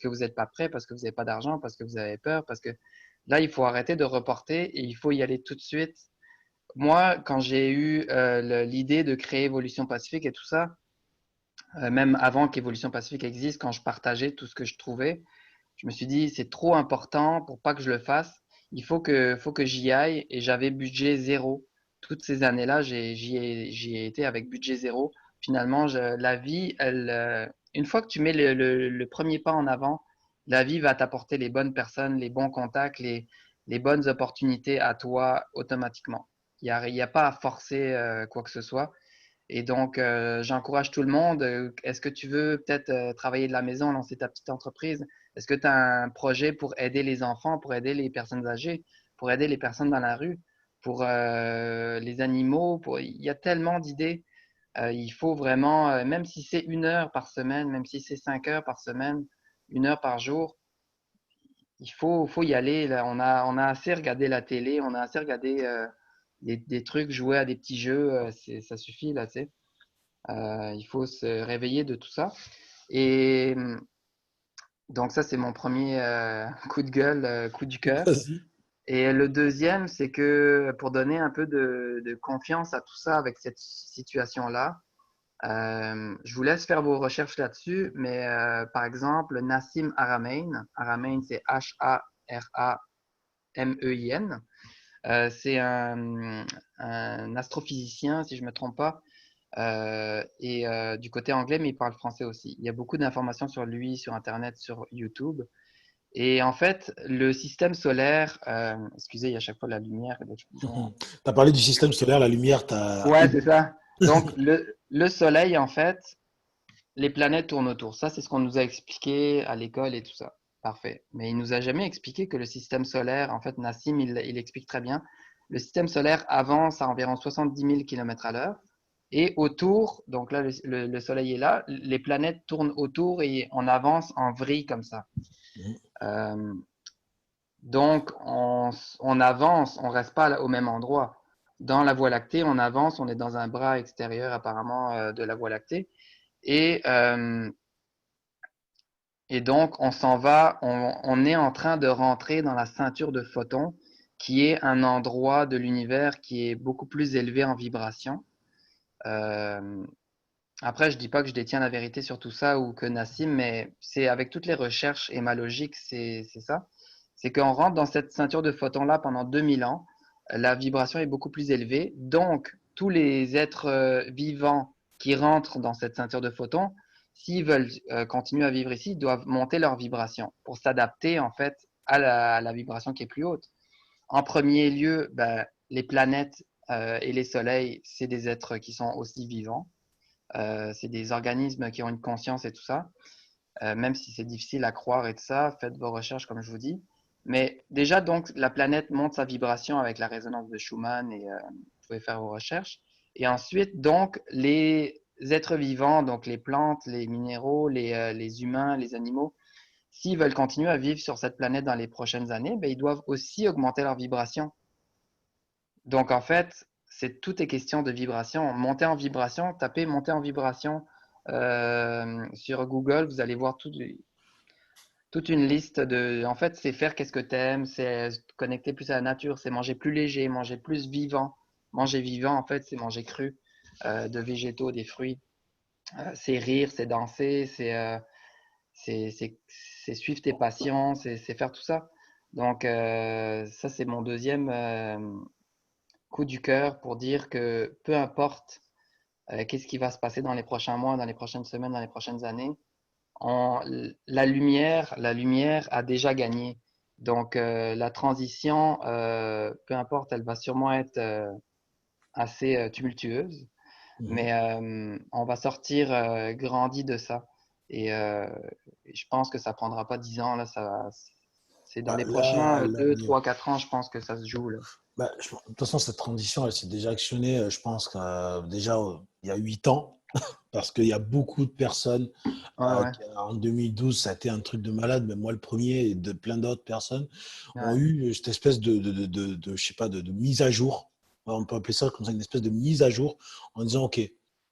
vous n'êtes pas prêt, parce que vous n'avez pas d'argent, parce que vous avez peur, parce que là, il faut arrêter de reporter et il faut y aller tout de suite. Moi, quand j'ai eu l'idée de créer Évolution Pacifique et tout ça, même avant qu'Évolution Pacifique existe, quand je partageais tout ce que je trouvais, je me suis dit, c'est trop important pour pas que je le fasse. Faut que j'y aille. Et j'avais budget zéro. Toutes ces années-là, j'y ai été avec budget zéro. Finalement, la vie, une fois que tu mets le premier pas en avant, la vie va t'apporter les bonnes personnes, les bons contacts, les bonnes opportunités à toi automatiquement. Il y a pas à forcer quoi que ce soit. Et donc, j'encourage tout le monde. Est-ce que tu veux peut-être travailler de la maison, lancer ta petite entreprise? Est-ce que tu as un projet pour aider les enfants, pour aider les personnes âgées, pour aider les personnes dans la rue, pour les animaux? Il y a tellement d'idées. Il faut vraiment, même si c'est 1 heure par semaine, même si c'est 5 heures par semaine, 1 heure par jour, faut y aller. Là. On a assez regardé la télé, on a assez regardé des trucs, jouer à des petits jeux, ça suffit là, tu sais. Il faut se réveiller de tout ça. Et donc ça, c'est mon premier coup de gueule, coup du cœur. Vas-y. Et le deuxième, c'est que pour donner un peu de confiance à tout ça avec cette situation-là, je vous laisse faire vos recherches là-dessus, mais par exemple, Nassim Haramein, Haramein c'est Haramein, c'est un astrophysicien, si je ne me trompe pas, du côté anglais, mais il parle français aussi. Il y a beaucoup d'informations sur lui, sur Internet, sur YouTube. Et en fait, le système solaire, excusez, il y a à chaque fois la lumière. Tu as parlé du système solaire, la lumière, tu as... Ouais, c'est ça. Donc, le Soleil, en fait, les planètes tournent autour. Ça, c'est ce qu'on nous a expliqué à l'école et tout ça. Parfait. Mais il nous a jamais expliqué que le système solaire, en fait, Nassim, il explique très bien. Le système solaire avance à environ 70 000 km à l'heure. Et autour, donc là, le Soleil est là, les planètes tournent autour et on avance en vrille comme ça. Euh, donc, on avance, on reste pas au même endroit. Dans la Voie lactée, on avance, on est dans un bras extérieur apparemment de la Voie lactée. Et, euh, et donc, on s'en va, on est en train de rentrer dans la ceinture de photons, qui est un endroit de l'univers qui est beaucoup plus élevé en vibration. Euh, Après, je dis pas que je détiens la vérité sur tout ça ou que Nassim, mais c'est avec toutes les recherches et ma logique, c'est ça. C'est qu'on rentre dans cette ceinture de photons-là pendant 2000 ans. La vibration est beaucoup plus élevée. Donc, tous les êtres vivants qui rentrent dans cette ceinture de photons, s'ils veulent continuer à vivre ici, ils doivent monter leur vibration pour s'adapter en fait à la vibration qui est plus haute. En premier lieu, ben, les planètes et les soleils, c'est des êtres qui sont aussi vivants. C'est des organismes qui ont une conscience et tout ça. Même si c'est difficile à croire et tout ça, faites vos recherches comme je vous dis. Mais déjà, donc, la planète monte sa vibration avec la résonance de Schumann et vous pouvez faire vos recherches. Et ensuite, donc, les êtres vivants, donc les plantes, les minéraux, les humains, les animaux, s'ils veulent continuer à vivre sur cette planète dans les prochaines années, ben, ils doivent aussi augmenter leur vibration. Donc, en fait, tout est question de vibration. Monter en vibration, tapez monter en vibration sur Google, vous allez voir toute une liste de. En fait, c'est faire qu'est-ce que t'aimes, c'est se connecter plus à la nature, c'est manger plus léger, manger plus vivant. Manger vivant, en fait, c'est manger cru, de végétaux, des fruits. C'est rire, c'est danser, c'est suivre tes passions, c'est faire tout ça. Donc, ça, c'est mon deuxième coup du cœur pour dire que peu importe qu'est-ce qui va se passer dans les prochains mois, dans les prochaines semaines, dans les prochaines années, on, la lumière a déjà gagné. Donc la transition, peu importe, elle va sûrement être assez tumultueuse, mais on va sortir grandi de ça. Et je pense que ça prendra pas 10 ans, là, c'est dans Bah, les là, prochains 2, 3, 4 ans, je pense que ça se joue, là. de toute façon, cette transition, elle s'est déjà actionnée, je pense, déjà il y a 8 ans. parce qu'il y a beaucoup de personnes Ouais, ouais, en 2012, ça a été un truc de malade, mais moi le premier et de plein d'autres personnes ont ouais. eu cette espèce je sais pas, de mise à jour. On peut appeler ça comme ça, une espèce de mise à jour en disant, OK,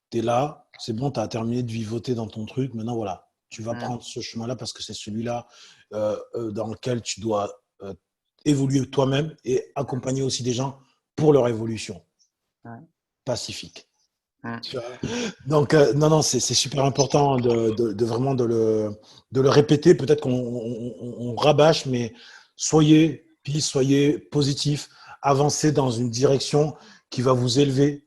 tu es là, c'est bon, tu as terminé de vivoter dans ton truc, maintenant voilà, tu vas Mm, prendre ce chemin-là parce que c'est celui-là dans lequel tu dois évoluer toi-même et accompagner aussi des gens pour leur évolution ouais, pacifique. mm, Tu vois. Donc, non, non, c'est super important de vraiment de le répéter. Peut-être qu'on rabâche, mais soyez peace, soyez positif, avancez dans une direction qui va vous élever.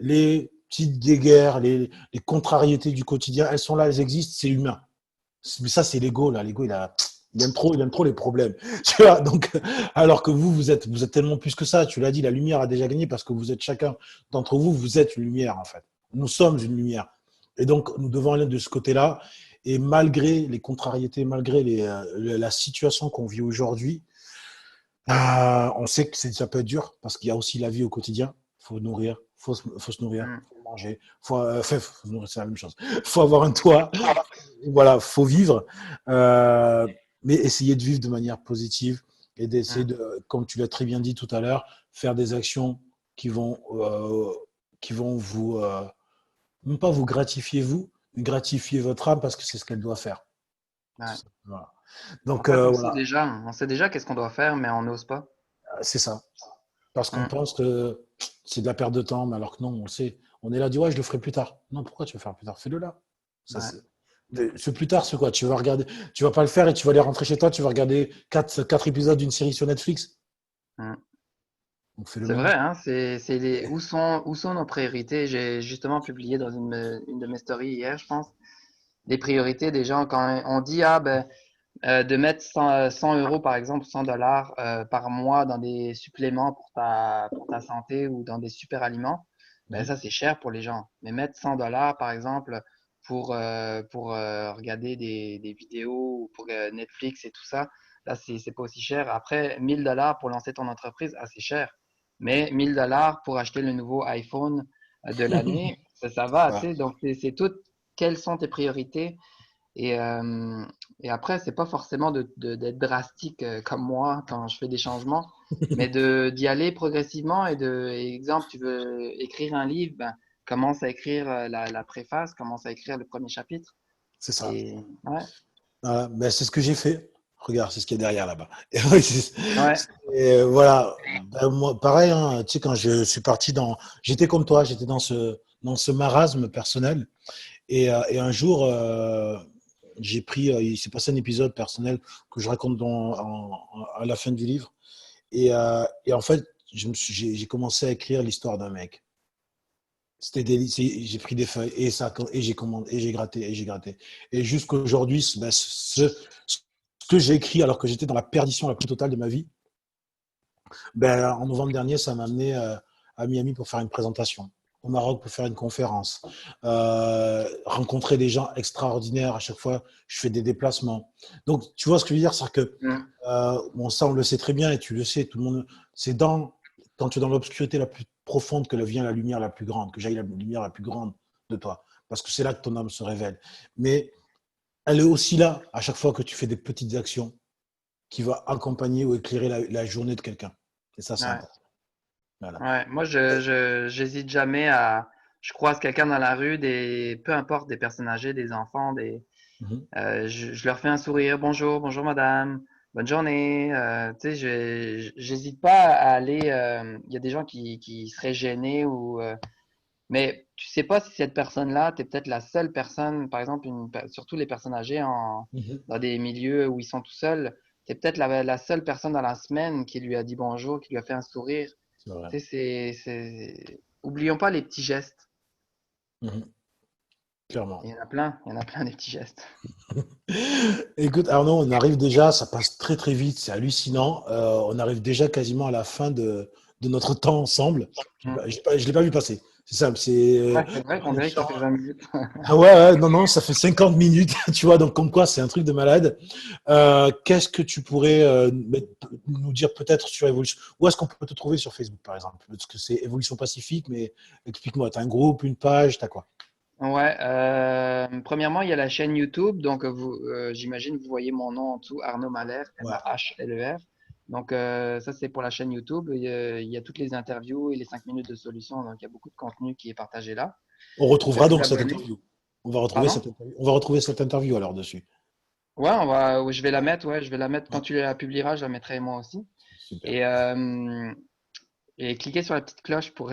Les petites guéguerres, les contrariétés du quotidien, elles sont là, elles existent, c'est humain. Mais ça, c'est l'ego, là. L'ego, il aime trop les problèmes. Tu vois, donc, alors que vous êtes tellement plus que ça. Tu l'as dit, la lumière a déjà gagné parce que vous êtes chacun d'entre vous, vous êtes une lumière, en fait. Nous sommes une lumière. Et donc, nous devons aller de ce côté-là. Et malgré les contrariétés, malgré la situation qu'on vit aujourd'hui, on sait que ça peut être dur parce qu'il y a aussi la vie au quotidien. Il faut nourrir, faut se nourrir, mm. faut manger, faut se nourrir, c'est la même chose. Il faut avoir un toit, voilà, faut vivre, euh, mais essayer de vivre de manière positive et d'essayer Mm. de, comme tu l'as très bien dit tout à l'heure, faire des actions qui vont vous, même pas vous gratifier vous, mais gratifier votre âme parce que c'est ce qu'elle doit faire. Ouais. Voilà. En Donc fait, voilà, on sait déjà qu'est-ce qu'on doit faire, mais on n'ose pas. c'est ça. Parce qu'on Mm. pense que c'est de la perte de temps, mais alors que non, on le sait. On est là, dit ouais, je le ferai plus tard. Non, pourquoi tu veux faire plus tard? Fais-le là. Ça, Ouais. c'est... Ce plus tard, c'est quoi? Tu vas regarder, tu vas pas le faire et tu vas aller rentrer chez toi, tu vas regarder quatre épisodes d'une série sur Netflix. Mm. Donc fais-le C'est vrai, maintenant. hein, où sont nos priorités? J'ai justement publié dans une de mes stories hier, je pense, des priorités des gens quand on dit, ah ben, de mettre 100 euros, par exemple, 100 dollars par mois dans des suppléments pour ta santé ou dans des super aliments, ben Mhm. ça, c'est cher pour les gens. Mais mettre 100 dollars, par exemple, pour regarder des vidéos ou pour Netflix et tout ça, là, c'est pas aussi cher. Après, 1000 dollars pour lancer ton entreprise, ah, c'est cher. Mais 1000 dollars pour acheter le nouveau iPhone de l'année, ça va, tu Voilà. sais. Donc, c'est tout. Quelles sont tes priorités? Et, euh, et après, c'est pas forcément d'être drastique comme moi quand je fais des changements, mais d'y aller progressivement exemple, tu veux écrire un livre, ben, commence à écrire la préface, commence à écrire le premier chapitre. C'est ça. Et ouais, Voilà. Ben, c'est ce que j'ai fait. Regarde, c'est ce qu'il y a derrière là-bas. Et oui, ouais, voilà. Ben, moi, pareil, hein, tu sais, quand je suis parti j'étais comme toi, j'étais dans ce marasme personnel. Et un jour, il s'est passé un épisode personnel que je raconte à la fin du livre. Et en fait, j'ai commencé à écrire l'histoire d'un mec. J'ai pris des feuilles et j'ai commandé et j'ai gratté et j'ai gratté. Et jusqu'aujourd'hui, ce que j'ai écrit alors que j'étais dans la perdition la plus totale de ma vie, ben, en novembre dernier, ça m'a amené à Miami pour faire une présentation, au Maroc pour faire une conférence, rencontrer des gens extraordinaires. À chaque fois, je fais des déplacements. Donc, tu vois ce que je veux dire, c'est que mm, bon, ça, on le sait très bien et tu le sais, tout le monde. C'est quand tu es dans l'obscurité la plus profonde que vient la lumière la plus grande, que j'aille la lumière la plus grande de toi, parce que c'est là que ton âme se révèle. Mais elle est aussi là à chaque fois que tu fais des petites actions qui vont accompagner ou éclairer la journée de quelqu'un. Et ça, c'est ouais, important. Voilà. ouais. Moi, j'hésite jamais je croise quelqu'un dans la rue, peu importe, des personnes âgées, des enfants, Mhm. je leur fais un sourire, bonjour, bonjour madame, bonne journée. Tu sais, j'hésite pas à aller. Il y a des gens qui seraient gênés mais tu sais pas si cette personne-là, tu es peut-être la seule personne, par exemple, surtout les personnes âgées Mhm. dans des milieux où ils sont tout seuls, tu es peut-être la seule personne dans la semaine qui lui a dit bonjour, qui lui a fait un sourire. C'est vrai. Tu sais, oublions pas les petits gestes. Mhm. Clairement. Il y en a plein des petits gestes. Écoute, Arnaud, on arrive déjà, ça passe très très vite, c'est hallucinant. On arrive déjà quasiment à la fin de notre temps ensemble. Mm. Je l'ai pas vu passer. C'est ça, c'est Ouais, c'est vrai qu'on dirait que ça fait 20 minutes. ah ouais, ouais, non, non, ça fait 50 minutes, tu vois, donc comme quoi c'est un truc de malade. Qu'est-ce que tu pourrais nous dire peut-être sur Evolution? Où est-ce qu'on peut te trouver sur Facebook, par exemple? Parce que c'est Évolution Pacifique, mais explique-moi, tu as un groupe, une page, tu as quoi? Ouais, premièrement, il y a la chaîne YouTube. Donc, j'imagine vous voyez mon nom en dessous, Arnaud Mahler, Ouais. Mahler. Donc, ça, c'est pour la chaîne YouTube. Il y a toutes les interviews et les 5 minutes de solution. Donc, il y a beaucoup de contenu qui est partagé là. On Vous pouvez retrouvera vous donc cette abonner. interview. On va retrouver Pardon? cette interview. On va retrouver cette interview alors dessus. Ouais, je vais la mettre. Ouais, je vais la mettre quand Ouais, tu la publieras. Je la mettrai moi aussi. super. Et, euh, et cliquez sur la petite cloche pour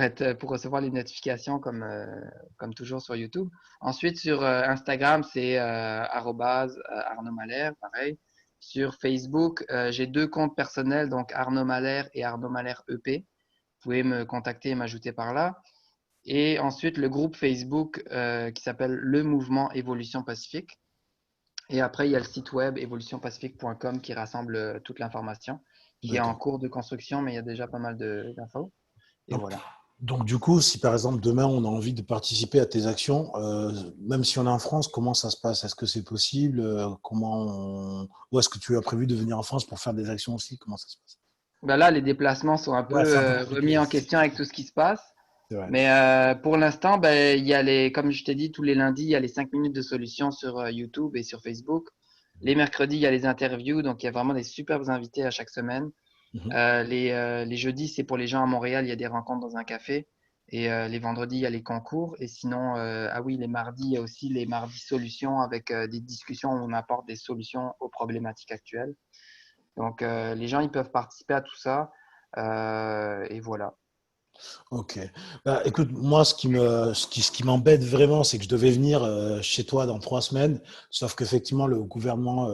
recevoir les notifications comme toujours sur YouTube. Ensuite, sur Instagram, c'est Arnaud Mahler, pareil. Sur Facebook, j'ai deux comptes personnels, donc Arnaud Mahler et Arnaud Mahler EP. Vous pouvez me contacter et m'ajouter par là. Et ensuite, le groupe Facebook qui s'appelle Le Mouvement Évolution Pacifique. Et après, il y a le site web évolutionpacifique.com qui rassemble toute l'information, qui est en D'accord. cours de construction, mais il y a déjà pas mal d'infos. Et Donc, voilà. donc, du coup, si par exemple demain on a envie de participer à tes actions, même si on est en France, comment ça se passe? Est-ce que c'est possible? Ou est-ce que tu as prévu de venir en France pour faire des actions aussi? Comment ça se passe? Ben là, les déplacements sont un peu Ouais, c'est un peu remis compliqué. en question avec tout ce qui se passe. C'est vrai. Mais pour l'instant, ben, il y a comme je t'ai dit, tous les lundis, il y a les 5 minutes de solutions sur YouTube et sur Facebook. Les mercredis, il y a les interviews. Donc, il y a vraiment des superbes invités à chaque semaine. Mhm. Les jeudis, c'est pour les gens à Montréal, il y a des rencontres dans un café. Et les vendredis, il y a les concours. Et sinon, ah oui, les mardis, il y a aussi les mardis solutions avec des discussions où on apporte des solutions aux problématiques actuelles. Donc, les gens, ils peuvent participer à tout ça. Et voilà. Ok. Bah, écoute, moi, ce qui m'embête vraiment, c'est que je devais venir chez toi dans 3 semaines, sauf qu'effectivement, le gouvernement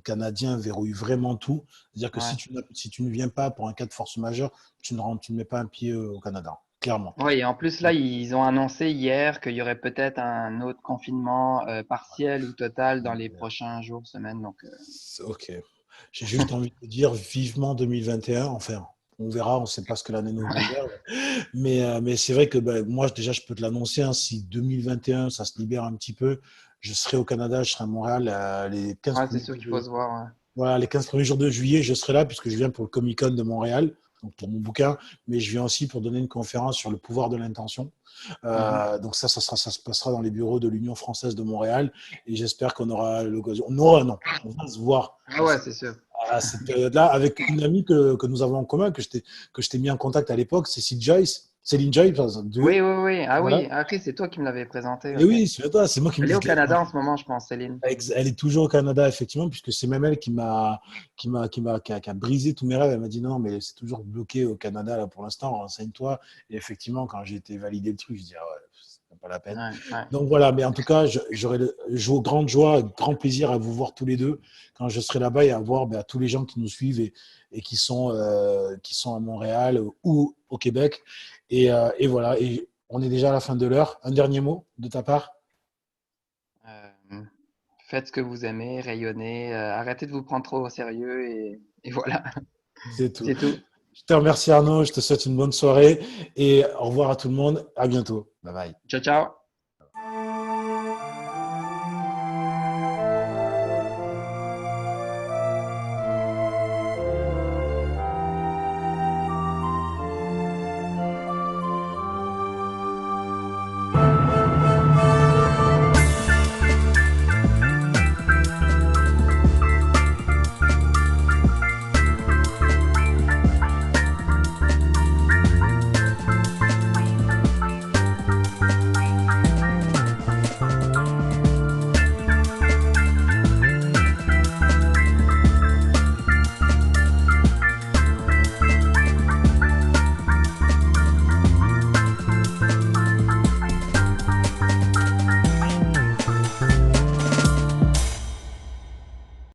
canadien verrouille vraiment tout. C'est-à-dire que Ouais. si tu ne viens pas pour un cas de force majeure, tu ne mets pas un pied au Canada, clairement. Ouais, et en plus, là, ils ont annoncé hier qu'il y aurait peut-être un autre confinement partiel ou total dans les prochains jours, semaines. Donc, Ok. J'ai juste envie de te dire vivement 2021. Enfin, on verra, on ne sait pas ce que l'année nous réserve. Mais c'est vrai que ben, moi, déjà, je peux te l'annoncer, hein, si 2021, ça se libère un petit peu, je serai au Canada, je serai à Montréal les 15 ouais, c'est premiers sûr jours qu'il faut de, se voir. voilà, les 15 premiers jours de juillet, je serai là puisque je viens pour le Comic Con de Montréal, donc pour mon bouquin, mais je viens aussi pour donner une conférence sur le pouvoir de l'intention. Ouais. Mhm. Donc ça se passera dans les bureaux de l'Union française de Montréal et j'espère qu'on aura l'occasion, on aura, non, on va se voir Ah ouais, c'est sûr. à cette période-là avec une amie que nous avons en commun, que je t'ai mis en contact à l'époque, Céline Joyce, Oui, oui, oui. Ah voilà. oui, ah, ok, c'est toi qui me l'avais présenté. Et Ok. oui, c'est moi qui me Elle est dis au Canada en ce moment, je pense, Céline. elle est toujours au Canada, effectivement, puisque c'est même elle qui a brisé tous mes rêves. Elle m'a dit non, mais c'est toujours bloqué au Canada là, pour l'instant, renseigne-toi. Et effectivement, quand j'ai été validé le truc, je dis ah ouais, c'est pas la peine. Ouais, ouais. Donc voilà, mais en tout cas, j'aurai grande joie, grand plaisir à vous voir tous les deux quand je serai là-bas et à voir ben, tous les gens qui nous suivent et qui sont à Montréal ou au Québec. Et voilà, et on est déjà à la fin de l'heure. Un dernier mot de ta part? Euh, Faites ce que vous aimez, rayonnez, arrêtez de vous prendre trop au sérieux et voilà, C'est tout. c'est tout. Je te remercie Arnaud, je te souhaite une bonne soirée et au revoir à tout le monde. À bientôt. Bye bye. Ciao, ciao.